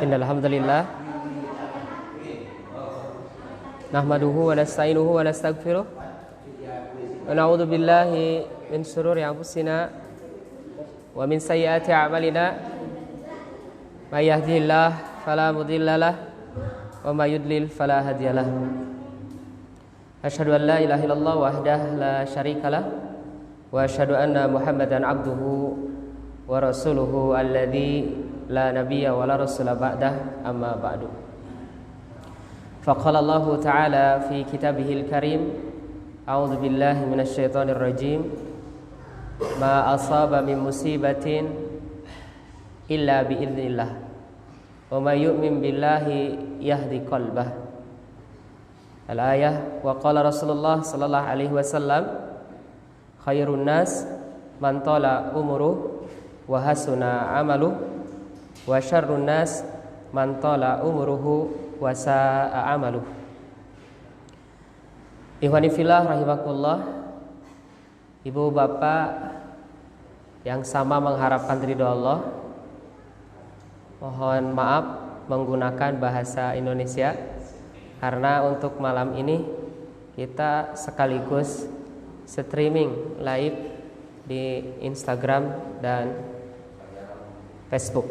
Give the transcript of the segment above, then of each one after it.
Innal hamdalillah nahmaduhu wa nasta'inuhu wa nastaghfiruh wa na'udzu billahi min shururi anfusina wa min sayyiati a'malina may yahdihillahu fala mudilla lahu wa may yudlil fala hadiya lahu. Asyhadu an la ilaha illallah wahdahu la syarika lahu wa asyhadu anna Muhammadan abduhu wa rasuluhu alladzi la nabiyya wa la rasula ba'dah amma ba'du. Faqala Allah ta'ala fi kitabihil karim a'udzu billahi minasy syaithanir rajim ma asaba min musibatin illa bi idznillah wa may yu'min billahi yahdi qalbah. Al-ayah. Wa qala Rasulullah sallallahu alaihi wasallam khairun nas man tala umruhu wa hasuna amaluhu wa syarrun nas man tala umruhu wa sa'a amaluh. Ikhwani fillah rahimakumullah, ibu bapak yang sama mengharapkan ridho Allah, mohon maaf menggunakan bahasa Indonesia karena untuk malam ini kita sekaligus streaming live di Instagram dan Facebook.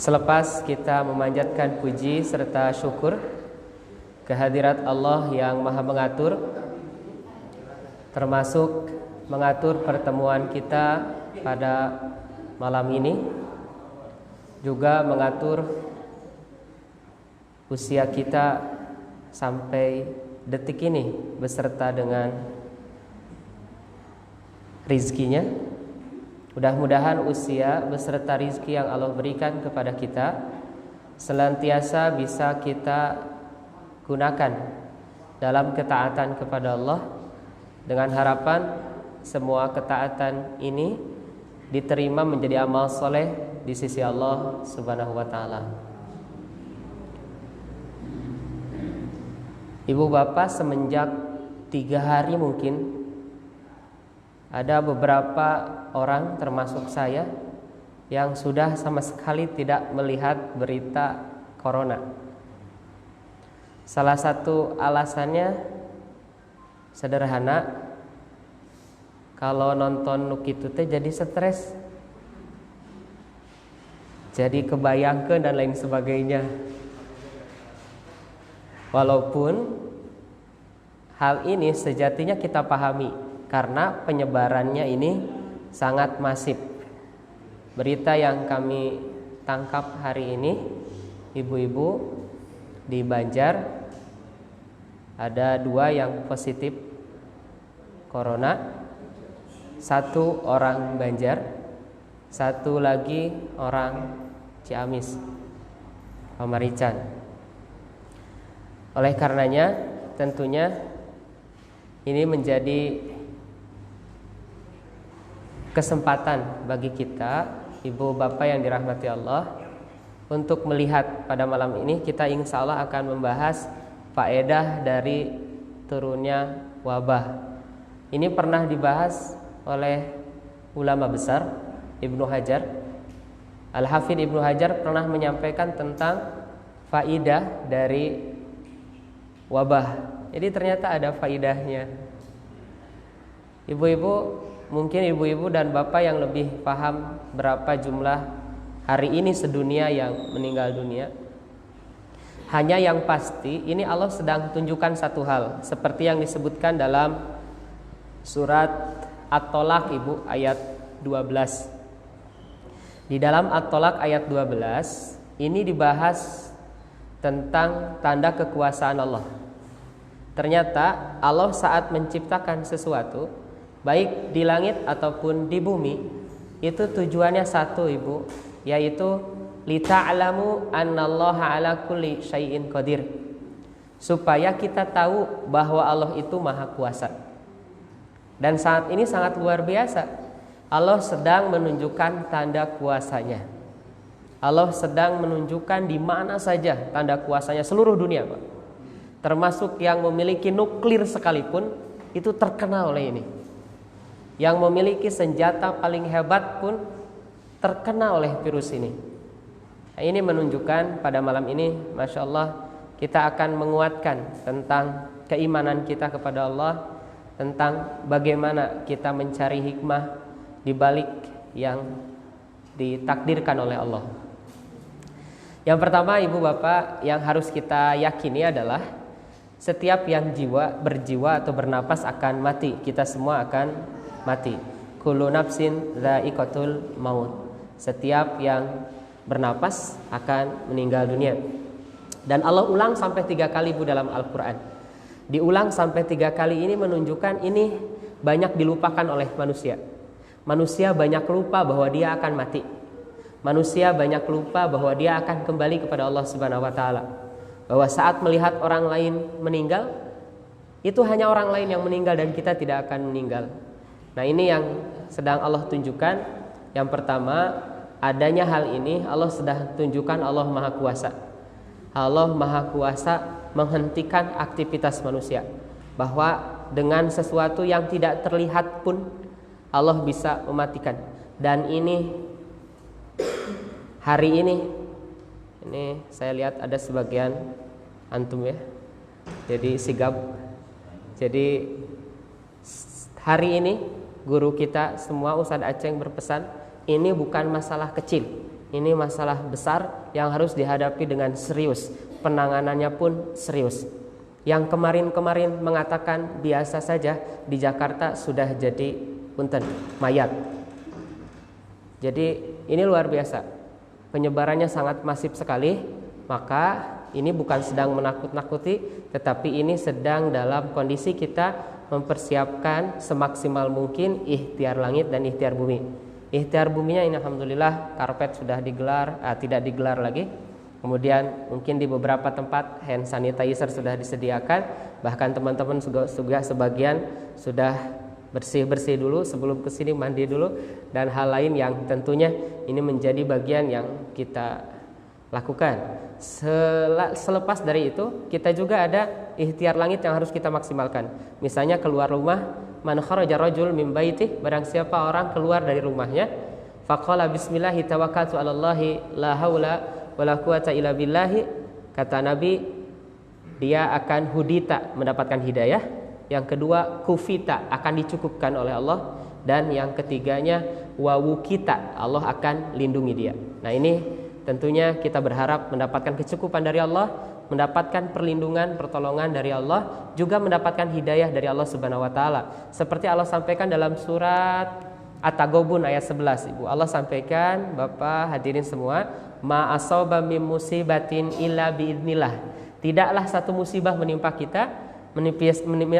Selepas kita memanjatkan puji serta syukur kehadirat Allah yang Maha Mengatur, termasuk mengatur pertemuan kita pada malam ini, juga mengatur usia kita sampai detik ini beserta dengan rizkinya. Mudah-mudahan usia beserta rizki yang Allah berikan kepada kita senantiasa bisa kita gunakan dalam ketaatan kepada Allah, dengan harapan semua ketaatan ini diterima menjadi amal soleh di sisi Allah Subhanahu wa ta'ala. Ibu bapak, semenjak 3 hari mungkin ada beberapa orang termasuk saya yang sudah sama sekali tidak melihat berita corona. Salah satu alasannya sederhana, kalau nonton nukitu teh jadi stres, jadi kebayangkeun dan lain sebagainya. Walaupun hal ini sejatinya kita pahami karena penyebarannya ini sangat masif. Berita yang kami tangkap hari ini, ibu-ibu di Banjar ada 2 yang positif corona, 1 orang Banjar, 1 lagi orang Ciamis, Pamarican. Oleh karenanya tentunya ini menjadi kesempatan bagi kita, ibu bapak yang dirahmati Allah, untuk melihat pada malam ini kita insya Allah akan membahas faedah dari turunnya wabah. Ini pernah dibahas oleh ulama besar Ibnu Hajar. Al-Hafidz Ibnu Hajar pernah menyampaikan tentang faedah dari wabah. Jadi ternyata ada faedahnya. Ibu-ibu, mungkin ibu-ibu dan bapak yang lebih paham berapa jumlah hari ini sedunia yang meninggal dunia. Hanya yang pasti ini Allah sedang tunjukkan satu hal, seperti yang disebutkan dalam surat At-Tolak, ibu, ayat 12. Di dalam At-Tolak ayat 12 ini dibahas tentang tanda kekuasaan Allah. Ternyata Allah saat menciptakan sesuatu, baik di langit ataupun di bumi, itu tujuannya satu, ibu, yaitu lita'lamu annallaha ala kulli syai'in qadir, supaya kita tahu bahwa Allah itu maha kuasa. Dan saat ini sangat luar biasa, Allah sedang menunjukkan tanda kuasanya. Allah sedang menunjukkan di mana saja tanda kuasanya seluruh dunia, Pak. Termasuk yang memiliki nuklir sekalipun itu terkenal oleh ini. Yang memiliki senjata paling hebat pun terkena oleh virus ini. Nah, ini menunjukkan pada malam ini, Masya Allah, kita akan menguatkan tentang keimanan kita kepada Allah, tentang bagaimana kita mencari hikmah di balik yang ditakdirkan oleh Allah. Yang pertama, ibu bapak, yang harus kita yakini adalah setiap yang berjiwa atau bernapas akan mati. Kita semua akan mati. Kullu nafsin dha'iqatul maut. Setiap yang bernapas akan meninggal dunia. Dan Allah ulang sampai 3 kali bu dalam Al-Quran. Diulang sampai 3 kali ini menunjukkan ini banyak dilupakan oleh manusia. Manusia banyak lupa bahwa dia akan mati. Manusia banyak lupa bahwa dia akan kembali kepada Allah Subhanahu wa taala. Bahwa saat melihat orang lain meninggal, itu hanya orang lain yang meninggal dan kita tidak akan meninggal. Nah, ini yang sedang Allah tunjukkan. Yang pertama, adanya hal ini Allah sedang tunjukkan Allah Maha Kuasa. Allah Maha Kuasa menghentikan aktivitas manusia. Bahwa dengan sesuatu yang tidak terlihat pun Allah bisa mematikan. Dan ini hari ini saya lihat ada sebagian antum ya, jadi sigap. Jadi hari ini guru kita semua, Ustadz Aceng, berpesan ini bukan masalah kecil, ini masalah besar yang harus dihadapi dengan serius. Penanganannya pun serius. Yang kemarin-kemarin mengatakan biasa saja, di Jakarta sudah jadi punten mayat. Jadi ini luar biasa. Penyebarannya sangat masif sekali. Maka ini bukan sedang menakut-nakuti, tetapi ini sedang dalam kondisi kita mempersiapkan semaksimal mungkin ikhtiar langit dan ikhtiar bumi. Ikhtiar buminya ini alhamdulillah karpet sudah digelar, tidak digelar lagi. Kemudian mungkin di beberapa tempat hand sanitizer sudah disediakan. Bahkan teman-teman juga sebagian sudah bersih-bersih dulu sebelum kesini, mandi dulu, dan hal lain yang tentunya ini menjadi bagian yang kita lakukan. Selepas dari itu, kita juga ada ikhtiar langit yang harus kita maksimalkan. Misalnya keluar rumah, man kharaja rajul min baitih, barang siapa orang keluar dari rumahnya, faqala bismillahi tawakkaltu 'alallahi la haula wala quwata illa billahi, kata Nabi, dia akan hudita, mendapatkan hidayah. Yang kedua, kufita, akan dicukupkan oleh Allah. Dan yang ketiganya, wawukita, Allah akan lindungi dia. Nah, ini tentunya kita berharap mendapatkan kecukupan dari Allah, mendapatkan perlindungan, pertolongan dari Allah, juga mendapatkan hidayah dari Allah Subhanahu wa taala. Seperti Allah sampaikan dalam surat At-Taghabun ayat 11, Ibu. Allah sampaikan, Bapak hadirin semua, ma asaba mim musibatin illa biidznillah. Tidaklah satu musibah menimpa kita,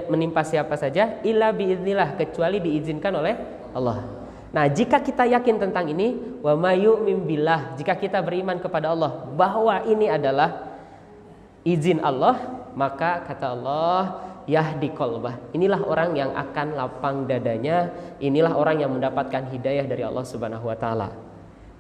menimpa siapa saja, illa biidznillah, kecuali diizinkan oleh Allah. Nah, jika kita yakin tentang ini, wa mayyu'min billah, jika kita beriman kepada Allah bahwa ini adalah izin Allah, maka kata Allah, yahdi qalbah, inilah orang yang akan lapang dadanya, inilah orang yang mendapatkan hidayah dari Allah Subhanahu wa taala.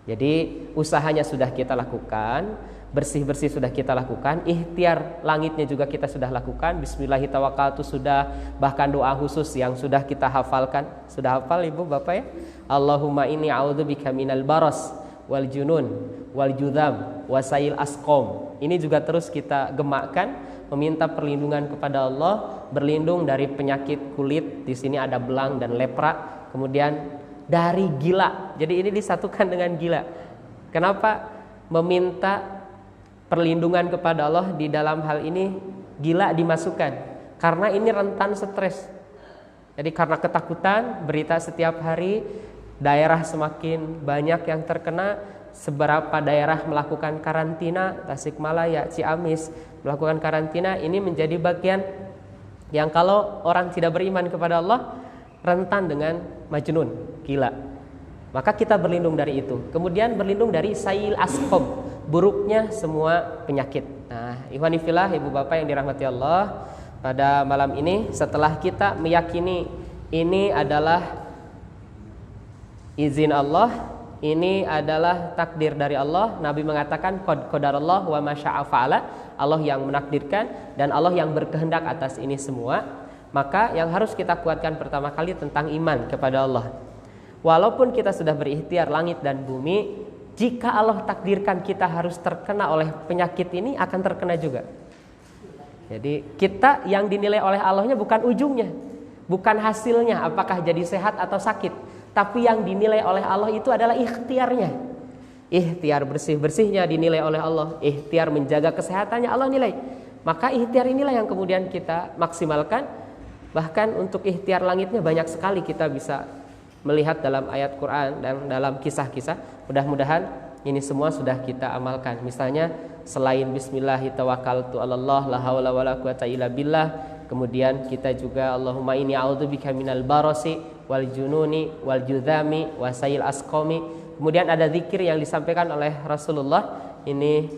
Jadi usahanya sudah kita lakukan, bersih-bersih sudah kita lakukan, ikhtiar langitnya juga kita sudah lakukan, bismillahirrahmanirrahim sudah, bahkan doa khusus yang sudah kita hafalkan. Sudah hafal Ibu Bapak ya? Allahumma inni a'udzubika minal baras wal junun wal judham wasail asqom. Ini juga terus kita gemakkan, meminta perlindungan kepada Allah, berlindung dari penyakit kulit, di sini ada belang dan lepra, kemudian dari gila. Jadi ini disatukan dengan gila. Kenapa meminta perlindungan kepada Allah di dalam hal ini? Gila dimasukkan karena ini rentan stres. Jadi karena ketakutan, berita setiap hari, daerah semakin banyak yang terkena, seberapa daerah melakukan karantina, Tasikmalaya, Ciamis melakukan karantina, ini menjadi bagian yang kalau orang tidak beriman kepada Allah rentan dengan majnun, gila. Maka kita berlindung dari itu. Kemudian berlindung dari sail asqam, buruknya semua penyakit. Nah, ikhwani fillah, Ibu Bapak yang dirahmati Allah, pada malam ini setelah kita meyakini ini adalah izin Allah, ini adalah takdir dari Allah. Nabi mengatakan qad qadarallah wa ma syaa fa'ala, Allah yang menakdirkan dan Allah yang berkehendak atas ini semua. Maka yang harus kita kuatkan pertama kali tentang iman kepada Allah. Walaupun kita sudah berikhtiar langit dan bumi, jika Allah takdirkan kita harus terkena oleh penyakit ini, akan terkena juga. Jadi kita yang dinilai oleh Allahnya bukan ujungnya, bukan hasilnya apakah jadi sehat atau sakit, tapi yang dinilai oleh Allah itu adalah ikhtiarnya. Ikhtiar bersih-bersihnya dinilai oleh Allah, ikhtiar menjaga kesehatannya Allah nilai. Maka ikhtiar inilah yang kemudian kita maksimalkan. Bahkan untuk ikhtiar langitnya banyak sekali kita bisa melihat dalam ayat Quran dan dalam kisah-kisah. Mudah-mudahan ini semua sudah kita amalkan. Misalnya selain bismillahi tawakkaltu 'alallah la haula wala quwata illa billah, kemudian kita juga Allahumma inni a'udzubika minal barasi wal jununi wal judhami wasail asqami. Kemudian ada zikir yang disampaikan oleh Rasulullah, ini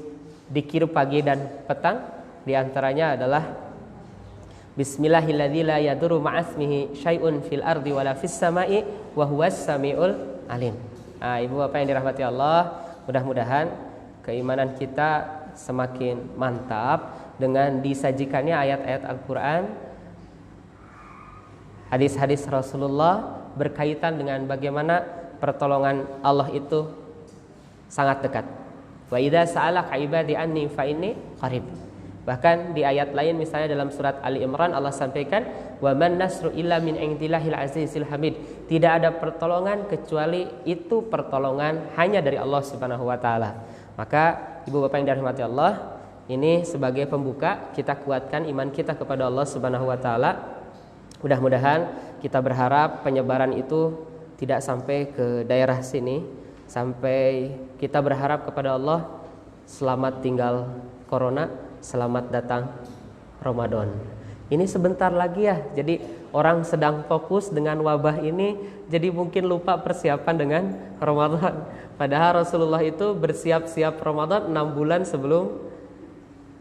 zikir pagi dan petang. Di antaranya adalah Bismillahilladzi la yadurru ma'asmihi syai'un fil ardi wala fis sama'i wa huwas samiul alim. Nah, ibu bapak yang dirahmati Allah, mudah-mudahan keimanan kita semakin mantap dengan disajikannya ayat-ayat Al-Quran, hadis-hadis Rasulullah berkaitan dengan bagaimana pertolongan Allah itu sangat dekat. Wa idza sa'alaka ibadi anni fa inni qarib. Bahkan di ayat lain misalnya dalam surat Ali Imran Allah sampaikan wa man nasru illa min indillahil azizil hamid. Tidak ada pertolongan kecuali itu pertolongan hanya dari Allah Subhanahu wa taala. Maka ibu bapak yang dirahmati Allah, ini sebagai pembuka kita kuatkan iman kita kepada Allah Subhanahu wa taala. Mudah-mudahan kita berharap penyebaran itu tidak sampai ke daerah sini, sampai kita berharap kepada Allah selamat tinggal corona, selamat datang Ramadan. Ini sebentar lagi ya. Jadi orang sedang fokus dengan wabah ini, jadi mungkin lupa persiapan dengan Ramadan. Padahal Rasulullah itu bersiap-siap Ramadan 6 bulan sebelum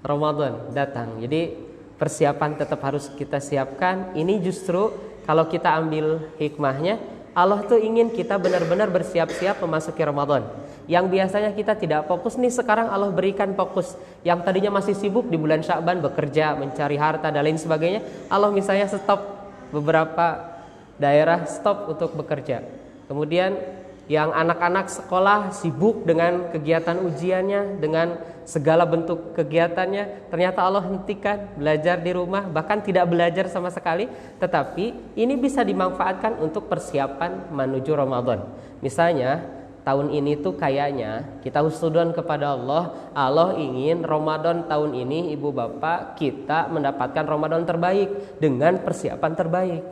Ramadan datang. Jadi persiapan tetap harus kita siapkan. Ini justru kalau kita ambil hikmahnya, Allah tuh ingin kita benar-benar bersiap-siap memasuki Ramadan. Yang biasanya kita tidak fokus nih, sekarang Allah berikan fokus. Yang tadinya masih sibuk di bulan Sya'ban bekerja, mencari harta dan lain sebagainya, Allah misalnya stop beberapa daerah, stop untuk bekerja. Kemudian yang anak-anak sekolah sibuk dengan kegiatan ujiannya, dengan segala bentuk kegiatannya, ternyata Allah hentikan belajar di rumah, bahkan tidak belajar sama sekali. Tetapi ini bisa dimanfaatkan untuk persiapan menuju Ramadan. Misalnya tahun ini tuh kayaknya kita husnudon kepada Allah, Allah ingin Ramadan tahun ini ibu bapak kita mendapatkan Ramadan terbaik dengan persiapan terbaik.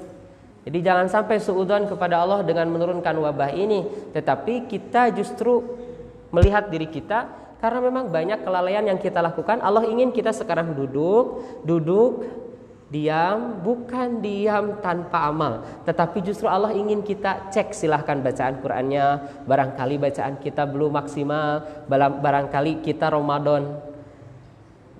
Jadi jangan sampai suudzon kepada Allah dengan menurunkan wabah ini, tetapi kita justru melihat diri kita, karena memang banyak kelalaian yang kita lakukan. Allah ingin kita sekarang duduk, diam, bukan diam tanpa amal, tetapi justru Allah ingin kita cek, silahkan bacaan Qur'annya, barangkali bacaan kita belum maksimal, barangkali kita Ramadan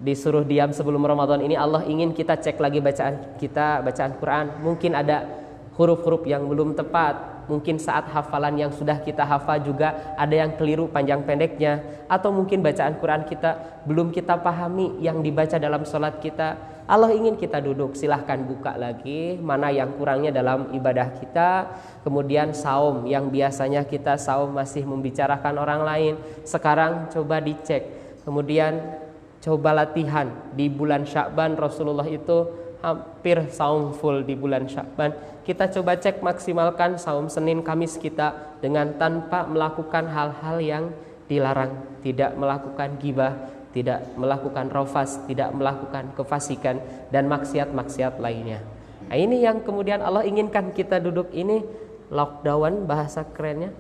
disuruh diam sebelum Ramadan ini, Allah ingin kita cek lagi bacaan kita, bacaan Quran, mungkin ada huruf-huruf yang belum tepat, mungkin saat hafalan yang sudah kita hafal juga ada yang keliru panjang pendeknya, atau mungkin bacaan Quran kita belum kita pahami yang dibaca dalam sholat kita. Allah ingin kita duduk, silahkan buka lagi mana yang kurangnya dalam ibadah kita. Kemudian saum, yang biasanya kita saum masih membicarakan orang lain, sekarang coba dicek. Kemudian coba latihan di bulan Sya'ban, Rasulullah itu hampir saum full di bulan Sya'ban. Kita coba cek, maksimalkan saum Senin Kamis kita dengan tanpa melakukan hal-hal yang dilarang, tidak melakukan ghibah, tidak melakukan rafas, tidak melakukan kefasikan dan maksiat-maksiat lainnya. Nah, ini yang kemudian Allah inginkan kita duduk ini lockdown, bahasa kerennya,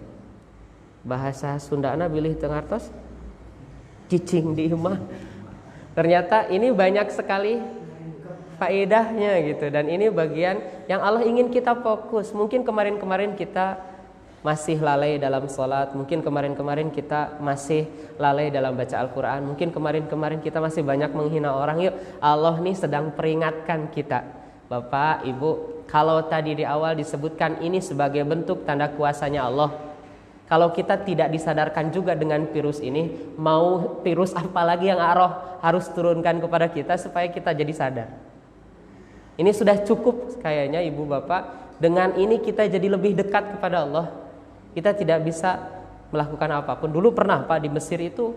bahasa Sundana bilih tengartos cicing di imah. Ternyata ini banyak sekali faedahnya gitu, dan ini bagian yang Allah ingin kita fokus. Mungkin kemarin-kemarin kita masih lalai dalam sholat, mungkin kemarin-kemarin kita masih lalai dalam baca Al-Quran, mungkin kemarin-kemarin kita masih banyak menghina orang. Yuk, Allah nih sedang peringatkan kita, Bapak, Ibu, kalau tadi di awal disebutkan ini sebagai bentuk tanda kuasanya Allah, kalau kita tidak disadarkan juga dengan virus ini, mau virus apa lagi yang Allah harus turunkan kepada kita supaya kita jadi sadar. Ini sudah cukup kayaknya ibu bapak. Dengan ini kita jadi lebih dekat kepada Allah. kita tidak bisa melakukan apapun. Dulu pernah Pak di Mesir itu,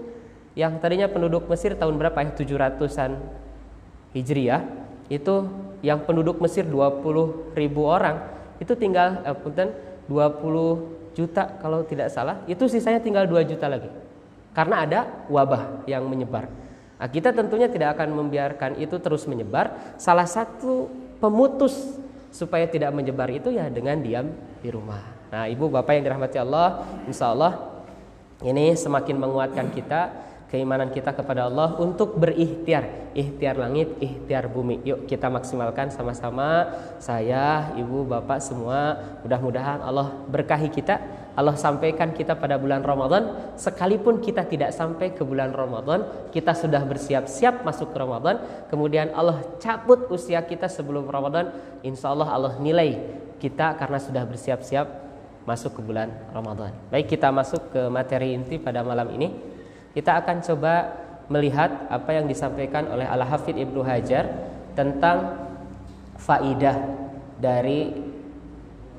yang tadinya penduduk Mesir tahun berapa ya, 700-an Hijriah, itu yang penduduk Mesir 20.000 orang, itu tinggal 20 juta kalau tidak salah, itu sisanya tinggal 2 juta lagi karena ada wabah yang menyebar. Nah, kita tentunya tidak akan membiarkan itu terus menyebar. Salah satu pemutus supaya tidak menyebar itu ya dengan diam di rumah. Nah, ibu bapak yang dirahmati Allah, insya Allah ini semakin menguatkan kita, keimanan kita kepada Allah untuk berikhtiar, ikhtiar langit, ikhtiar bumi. Yuk kita maksimalkan sama-sama, saya, ibu, bapak semua. Mudah-mudahan Allah berkahi kita, Allah sampaikan kita pada bulan Ramadan. Sekalipun kita tidak sampai ke bulan Ramadan, kita sudah bersiap-siap masuk ke Ramadan. Kemudian Allah cabut usia kita sebelum Ramadan, insya Allah Allah nilai kita karena sudah bersiap-siap masuk ke bulan Ramadan. Baik, kita masuk ke materi inti pada malam ini. Kita akan coba melihat apa yang disampaikan oleh Al-Hafidz Ibnu Hajar tentang faidah dari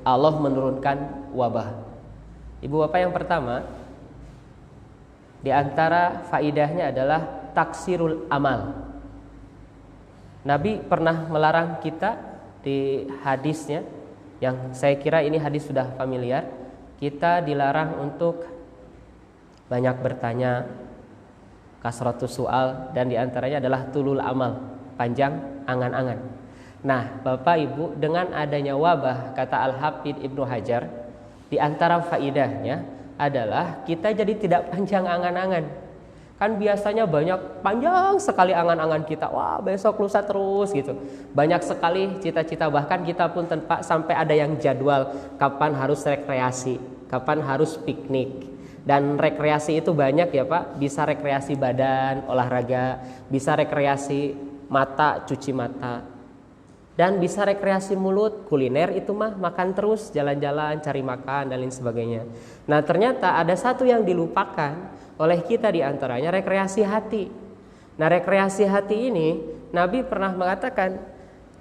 Allah menurunkan wabah. Ibu bapak, yang pertama di antara faidahnya adalah taksirul amal. Nabi pernah melarang kita di hadisnya, yang saya kira ini hadis sudah familiar. Kita dilarang untuk banyak bertanya, kasratus soal, dan diantaranya adalah tulul amal, panjang angan-angan. Nah bapak ibu, dengan adanya wabah, kata Al-Hafidz Ibnu Hajar, di antara faidahnya adalah kita jadi tidak panjang angan-angan. Kan biasanya banyak, panjang sekali angan-angan kita, wah besok lusa terus gitu. Banyak sekali cita-cita, bahkan kita pun sampai ada yang jadwal kapan harus rekreasi, kapan harus piknik. Dan rekreasi itu banyak ya Pak, bisa rekreasi badan, olahraga, bisa rekreasi mata, cuci mata, dan bisa rekreasi mulut, kuliner itu mah makan terus, jalan-jalan, cari makan dan lain sebagainya. Nah ternyata ada satu yang dilupakan oleh kita, diantaranya rekreasi hati. Nah rekreasi hati ini Nabi pernah mengatakan,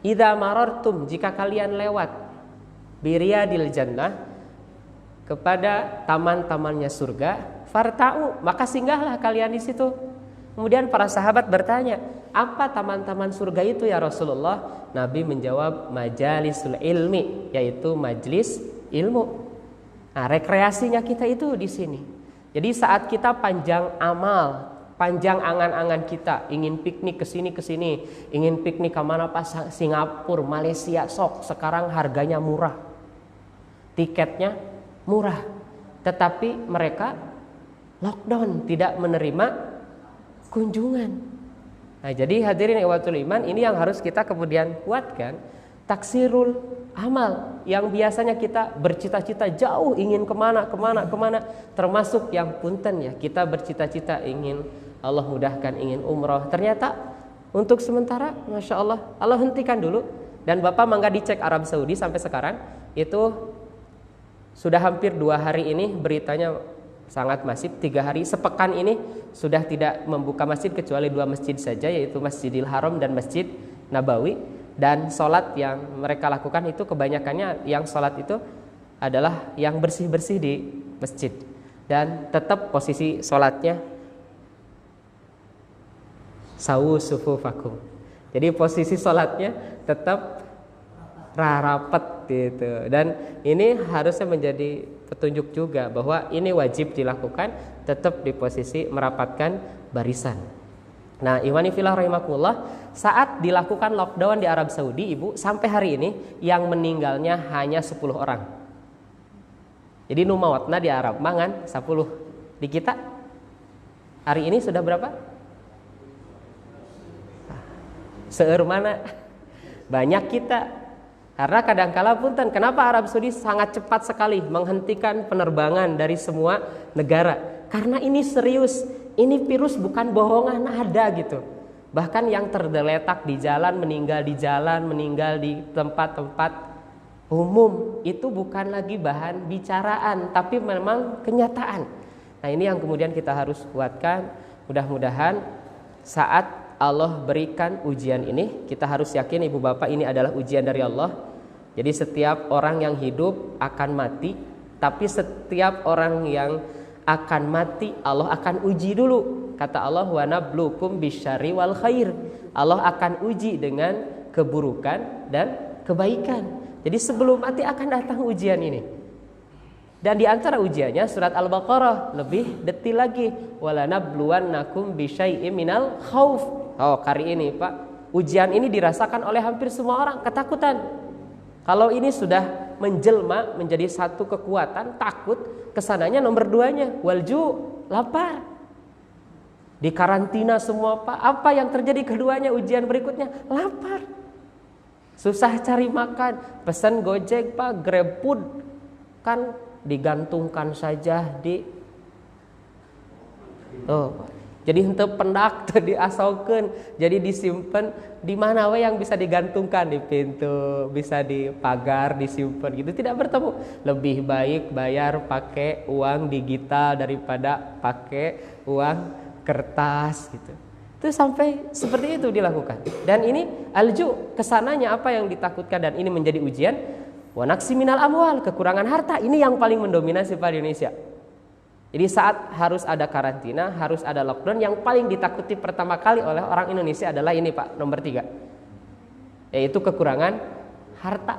idza marartum, jika kalian lewat biriyadil jannah, kepada taman-tamannya surga, farta'u, maka singgahlah kalian di situ. Kemudian para sahabat bertanya, apa taman-taman surga itu ya Rasulullah? Nabi menjawab, majalisul ilmi, yaitu majlis ilmu. Nah rekreasinya kita itu di sini. Jadi saat kita panjang amal, panjang angan-angan kita, ingin piknik ke sini, ingin piknik ke mana Pak, Singapura, Malaysia, sok sekarang harganya murah, tiketnya murah, tetapi mereka lockdown, tidak menerima kunjungan. Nah jadi hadirin ikhwatul iman, ini yang harus kita kemudian kuatkan, taksirul amal, yang biasanya kita bercita-cita jauh ingin kemana, termasuk yang punten ya, kita bercita-cita ingin Allah mudahkan, ingin umroh, ternyata untuk sementara Masya Allah, Allah hentikan dulu. Dan Bapak mangga dicek Arab Saudi sampai sekarang itu sudah hampir 2 hari ini beritanya sangat masif. 3 hari, sepekan ini sudah tidak membuka masjid kecuali 2 masjid saja, yaitu Masjidil Haram dan Masjid Nabawi. Dan sholat yang mereka lakukan itu kebanyakannya yang sholat itu adalah yang bersih-bersih di masjid. Dan tetap posisi sholatnya sawu sufufakum. Jadi posisi sholatnya tetap rapat gitu. Dan ini harusnya menjadi petunjuk juga bahwa ini wajib dilakukan, tetap di posisi merapatkan barisan. Nah, ikhwani fillah rahimakumullah, saat dilakukan lockdown di Arab Saudi, Ibu, sampai hari ini yang meninggalnya hanya 10 orang. Jadi numawatna di Arab mangan 10. Di kita hari ini sudah berapa? Seueur mana? Banyak kita. Karena kadangkala punten, kenapa Arab Saudi sangat cepat sekali menghentikan penerbangan dari semua negara? Karena ini serius. Ini virus bukan bohongan, ada gitu. Bahkan yang tergeletak di jalan, meninggal di tempat-tempat umum, itu bukan lagi bahan bicaraan, tapi memang kenyataan. Nah ini yang kemudian kita harus kuatkan. Mudah-mudahan saat Allah berikan ujian ini, kita harus yakin ibu bapak ini adalah ujian dari Allah. Jadi setiap orang yang hidup akan mati, Tapi setiap orang yang akan mati Allah akan uji dulu. Kata Allah, wa nablukum bisyarri wal khair. Allah akan uji dengan keburukan dan kebaikan. Jadi sebelum mati akan datang ujian ini. Dan di antara ujiannya surat Al-Baqarah lebih detil lagi, wala nabluwannakum bisyai'im minal khauf. Oh, kali ini Pak, ujian ini dirasakan oleh hampir semua orang, ketakutan. Kalau ini sudah menjelma menjadi satu kekuatan, takut, kesananya nomor 2-nya walju, lapar. Di karantina semua Pak, apa yang terjadi keduanya ujian berikutnya? Lapar. Susah cari makan, pesan Gojek Pak, GrabFood kan digantungkan saja di jadi henteu pendak teu diasokeun, jadi disimpan di mana we yang bisa digantungkan, di pintu, bisa di pagar disimpan gitu, tidak bertemu. Lebih baik bayar pakai uang digital daripada pakai uang kertas gitu. Itu sampai seperti itu dilakukan. Dan ini alju, kesananya apa yang ditakutkan, dan ini menjadi ujian. Wa naqsi minal amwal, kekurangan harta, ini yang paling mendominasi Pak di Indonesia. Jadi saat harus ada karantina, harus ada lockdown, yang paling ditakuti pertama kali oleh orang Indonesia adalah ini Pak, nomor 3, yaitu kekurangan harta.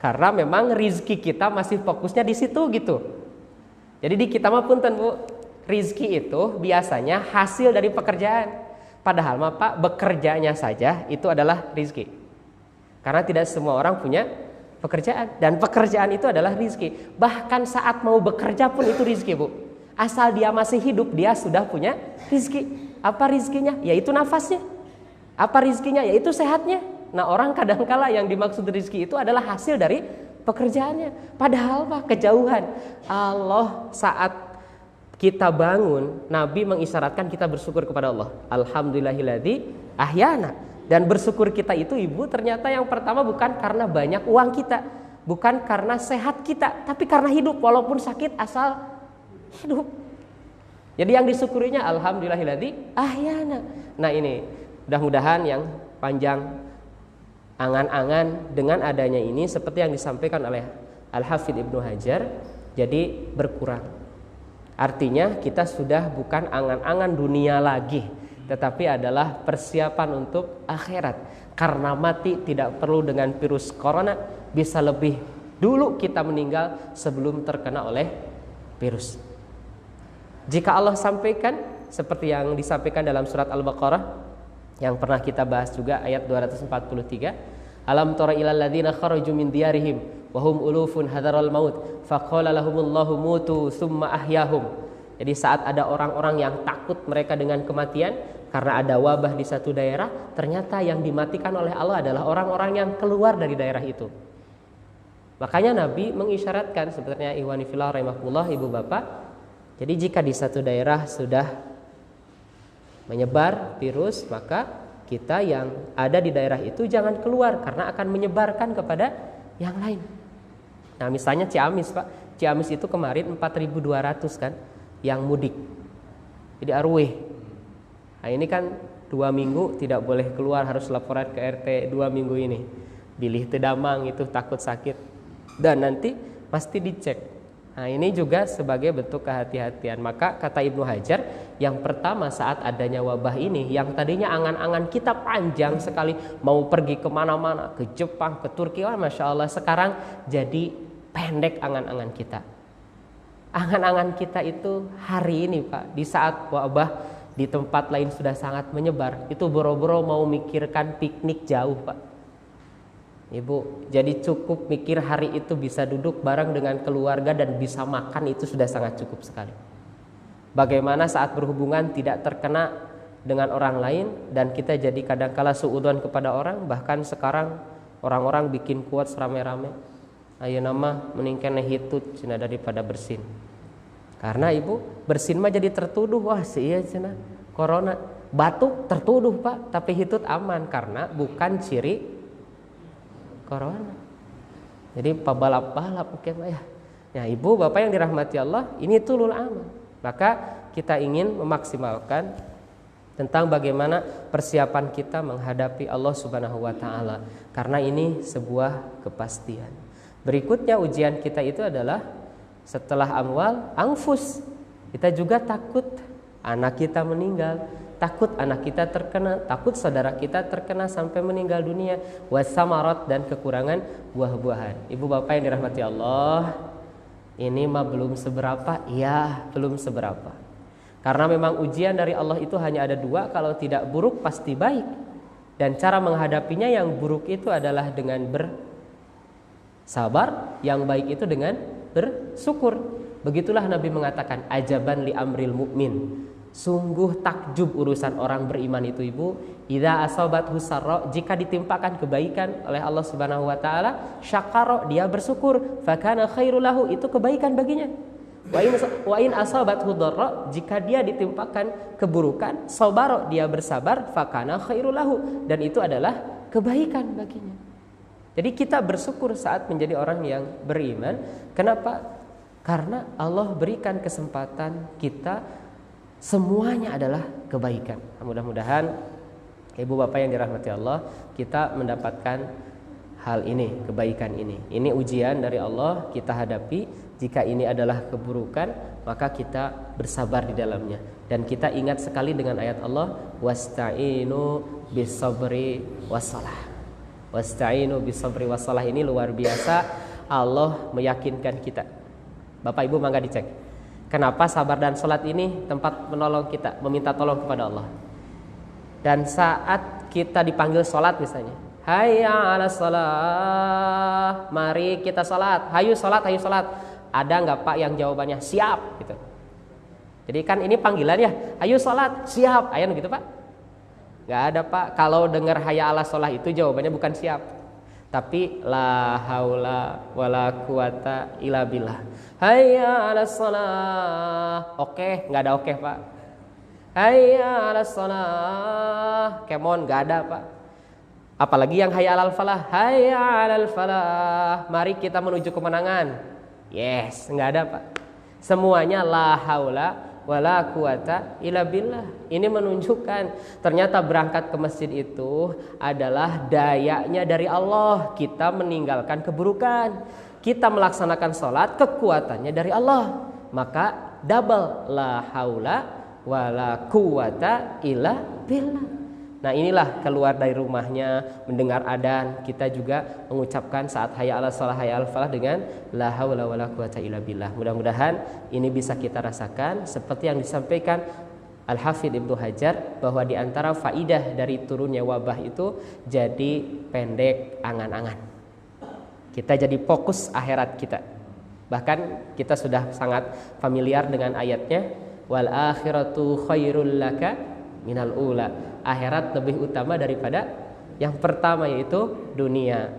Karena memang rizki kita masih fokusnya di situ gitu. Jadi di kita mah punten Bu, rizki itu biasanya hasil dari pekerjaan. Padahal mah Pak, bekerjanya saja itu adalah rizki. Karena tidak semua orang punya pekerjaan, dan pekerjaan itu adalah rizki. Bahkan saat mau bekerja pun itu rizki Bu. Asal dia masih hidup, dia sudah punya rizki. Apa rizkinya? Yaitu nafasnya. Apa rizkinya? Yaitu sehatnya. Nah, orang kadangkala yang dimaksud rizki itu adalah hasil dari pekerjaannya. Padahal Pak, kejauhan. Allah saat kita bangun, Nabi mengisyaratkan kita bersyukur kepada Allah. Alhamdulillahilladzi ahyana. Dan bersyukur kita itu Ibu, ternyata yang pertama bukan karena banyak uang kita, bukan karena sehat kita, tapi karena hidup, walaupun sakit asal hidup. Jadi yang disyukurinya alhamdulillahilladzi ahyana. Nah ini mudah-mudahan yang panjang angan-angan dengan adanya ini seperti yang disampaikan oleh Al-Hafidz Ibnu Hajar, jadi berkurang. Artinya kita sudah bukan angan-angan dunia lagi, tetapi adalah persiapan untuk akhirat. Karena mati tidak perlu dengan virus corona, bisa lebih dulu kita meninggal sebelum terkena oleh virus. Jika Allah sampaikan seperti yang disampaikan dalam surat Al-Baqarah yang pernah kita bahas juga, ayat 243, alam tara ilal ladzina kharaju min diyarihim wa hum ulufun hadaral maut faqala lahumullahu mutu tsumma ahyahum. Jadi saat ada orang-orang yang takut mereka dengan kematian karena ada wabah di satu daerah, ternyata yang dimatikan oleh Allah adalah orang-orang yang keluar dari daerah itu. Makanya Nabi mengisyaratkan, sebenarnya ikhwani fillah rahimakumullah, ibu bapak, jadi jika di satu daerah sudah menyebar virus, maka kita yang ada di daerah itu jangan keluar karena akan menyebarkan kepada yang lain. Nah misalnya Ciamis Pak, Ciamis itu kemarin 4.200 kan yang mudik, jadi arweh. Nah ini kan 2 minggu tidak boleh keluar, harus laporan ke RT 2 minggu ini. Bilih tedamang itu takut sakit, dan nanti pasti dicek. Nah ini juga sebagai bentuk kehati-hatian. Maka kata Ibnu Hajar, yang pertama saat adanya wabah ini, yang tadinya angan-angan kita panjang sekali, mau pergi kemana-mana, ke Jepang, ke Turki, Masya Allah, sekarang jadi pendek angan-angan kita. Angan-angan kita itu hari ini Pak, di saat wabah di tempat lain sudah sangat menyebar, itu boro-boro mau mikirkan piknik jauh Pak. Ibu, jadi cukup mikir hari itu bisa duduk bareng dengan keluarga dan bisa makan, itu sudah sangat cukup sekali. Bagaimana saat berhubungan tidak terkena dengan orang lain, dan kita jadi kadangkala suudzon kepada orang. Bahkan sekarang orang-orang bikin quotes rame-rame, ayo nama meningkatnya hitut cina daripada bersin. Karena Ibu, bersin mah jadi tertuduh, wah iya cina corona. Batuk tertuduh Pak, tapi hitut aman karena bukan ciri corona. Jadi pabalap-balap mungkin ya. Ya Ibu Bapak yang dirahmati Allah, ini tulul aman. Maka kita ingin memaksimalkan tentang bagaimana persiapan kita menghadapi Allah Subhanahu wa taala, karena ini sebuah kepastian. Berikutnya ujian kita itu adalah setelah amwal, anfus. Kita juga takut anak kita meninggal, takut anak kita terkena, takut saudara kita terkena sampai meninggal dunia. Wasamarat, dan kekurangan buah-buahan. Ibu bapak yang dirahmati Allah, ini mah belum seberapa. Iya, belum seberapa. Karena memang ujian dari Allah itu hanya ada dua, kalau tidak buruk pasti baik. Dan cara menghadapinya yang buruk itu adalah dengan bersabar, yang baik itu dengan bersyukur. Begitulah Nabi mengatakan, ajaban li amril mu'min. Sungguh takjub urusan orang beriman itu ibu. Idza asabathu sarra, jika ditimpakan kebaikan oleh Allah Subhanahu wa taala, syakara, dia bersyukur, fakana khairul lahu, itu kebaikan baginya. Wa in asabathu dharra, jika dia ditimpakan keburukan, sabara, dia bersabar, fakana khairul lahu, dan itu adalah kebaikan baginya. Jadi kita bersyukur saat menjadi orang yang beriman. Kenapa? Karena Allah berikan kesempatan kita, semuanya adalah kebaikan. Mudah-mudahan ibu bapak yang dirahmati Allah, kita mendapatkan hal ini, kebaikan ini. Ini ujian dari Allah, kita hadapi. Jika ini adalah keburukan, maka kita bersabar di dalamnya. Dan kita ingat sekali dengan ayat Allah, wasta'inu bisabri wassalah. Wasta'inu bisabri wassalah, ini luar biasa. Allah meyakinkan kita. Bapak ibu mangga dicek, kenapa sabar dan sholat ini tempat menolong kita, meminta tolong kepada Allah. Dan saat kita dipanggil sholat misalnya, hayya ala sholat, mari kita sholat, hayu sholat, hayu sholat. Ada nggak Pak yang jawabannya siap gitu? Jadi kan ini panggilan ya, ayo sholat, siap, ayo gitu Pak? Nggak ada Pak. Kalau dengar hayya ala sholat itu jawabannya bukan siap, tapi la haula wala quwata illa billah. Hayya ala sholat, oke, nggak ada oke Pak. Hayya ala sholat, kemon, nggak ada Pak. Apalagi yang hayya alal falah, hayya alal falah, mari kita menuju kemenangan. Yes, nggak ada Pak. Semuanya la haula wala quwata illa billah. Ini menunjukkan ternyata berangkat ke masjid itu adalah dayanya dari Allah. Kita meninggalkan keburukan, kita melaksanakan sholat, kekuatannya dari Allah. Maka double, la haula wala quwata illa billah. Nah inilah keluar dari rumahnya, mendengar adzan, kita juga mengucapkan saat hayya ala shalah, hayya al falah dengan la haula wala quwata illa billah. Mudah-mudahan ini bisa kita rasakan seperti yang disampaikan Al-Hafidz Ibnu Hajar, bahwa di antara faidah dari turunnya wabah itu jadi pendek angan-angan. Kita jadi fokus akhirat kita. Bahkan kita sudah sangat familiar dengan ayatnya, wal akhiratu khairul laka minal ula. Akhirat lebih utama daripada yang pertama, yaitu dunia.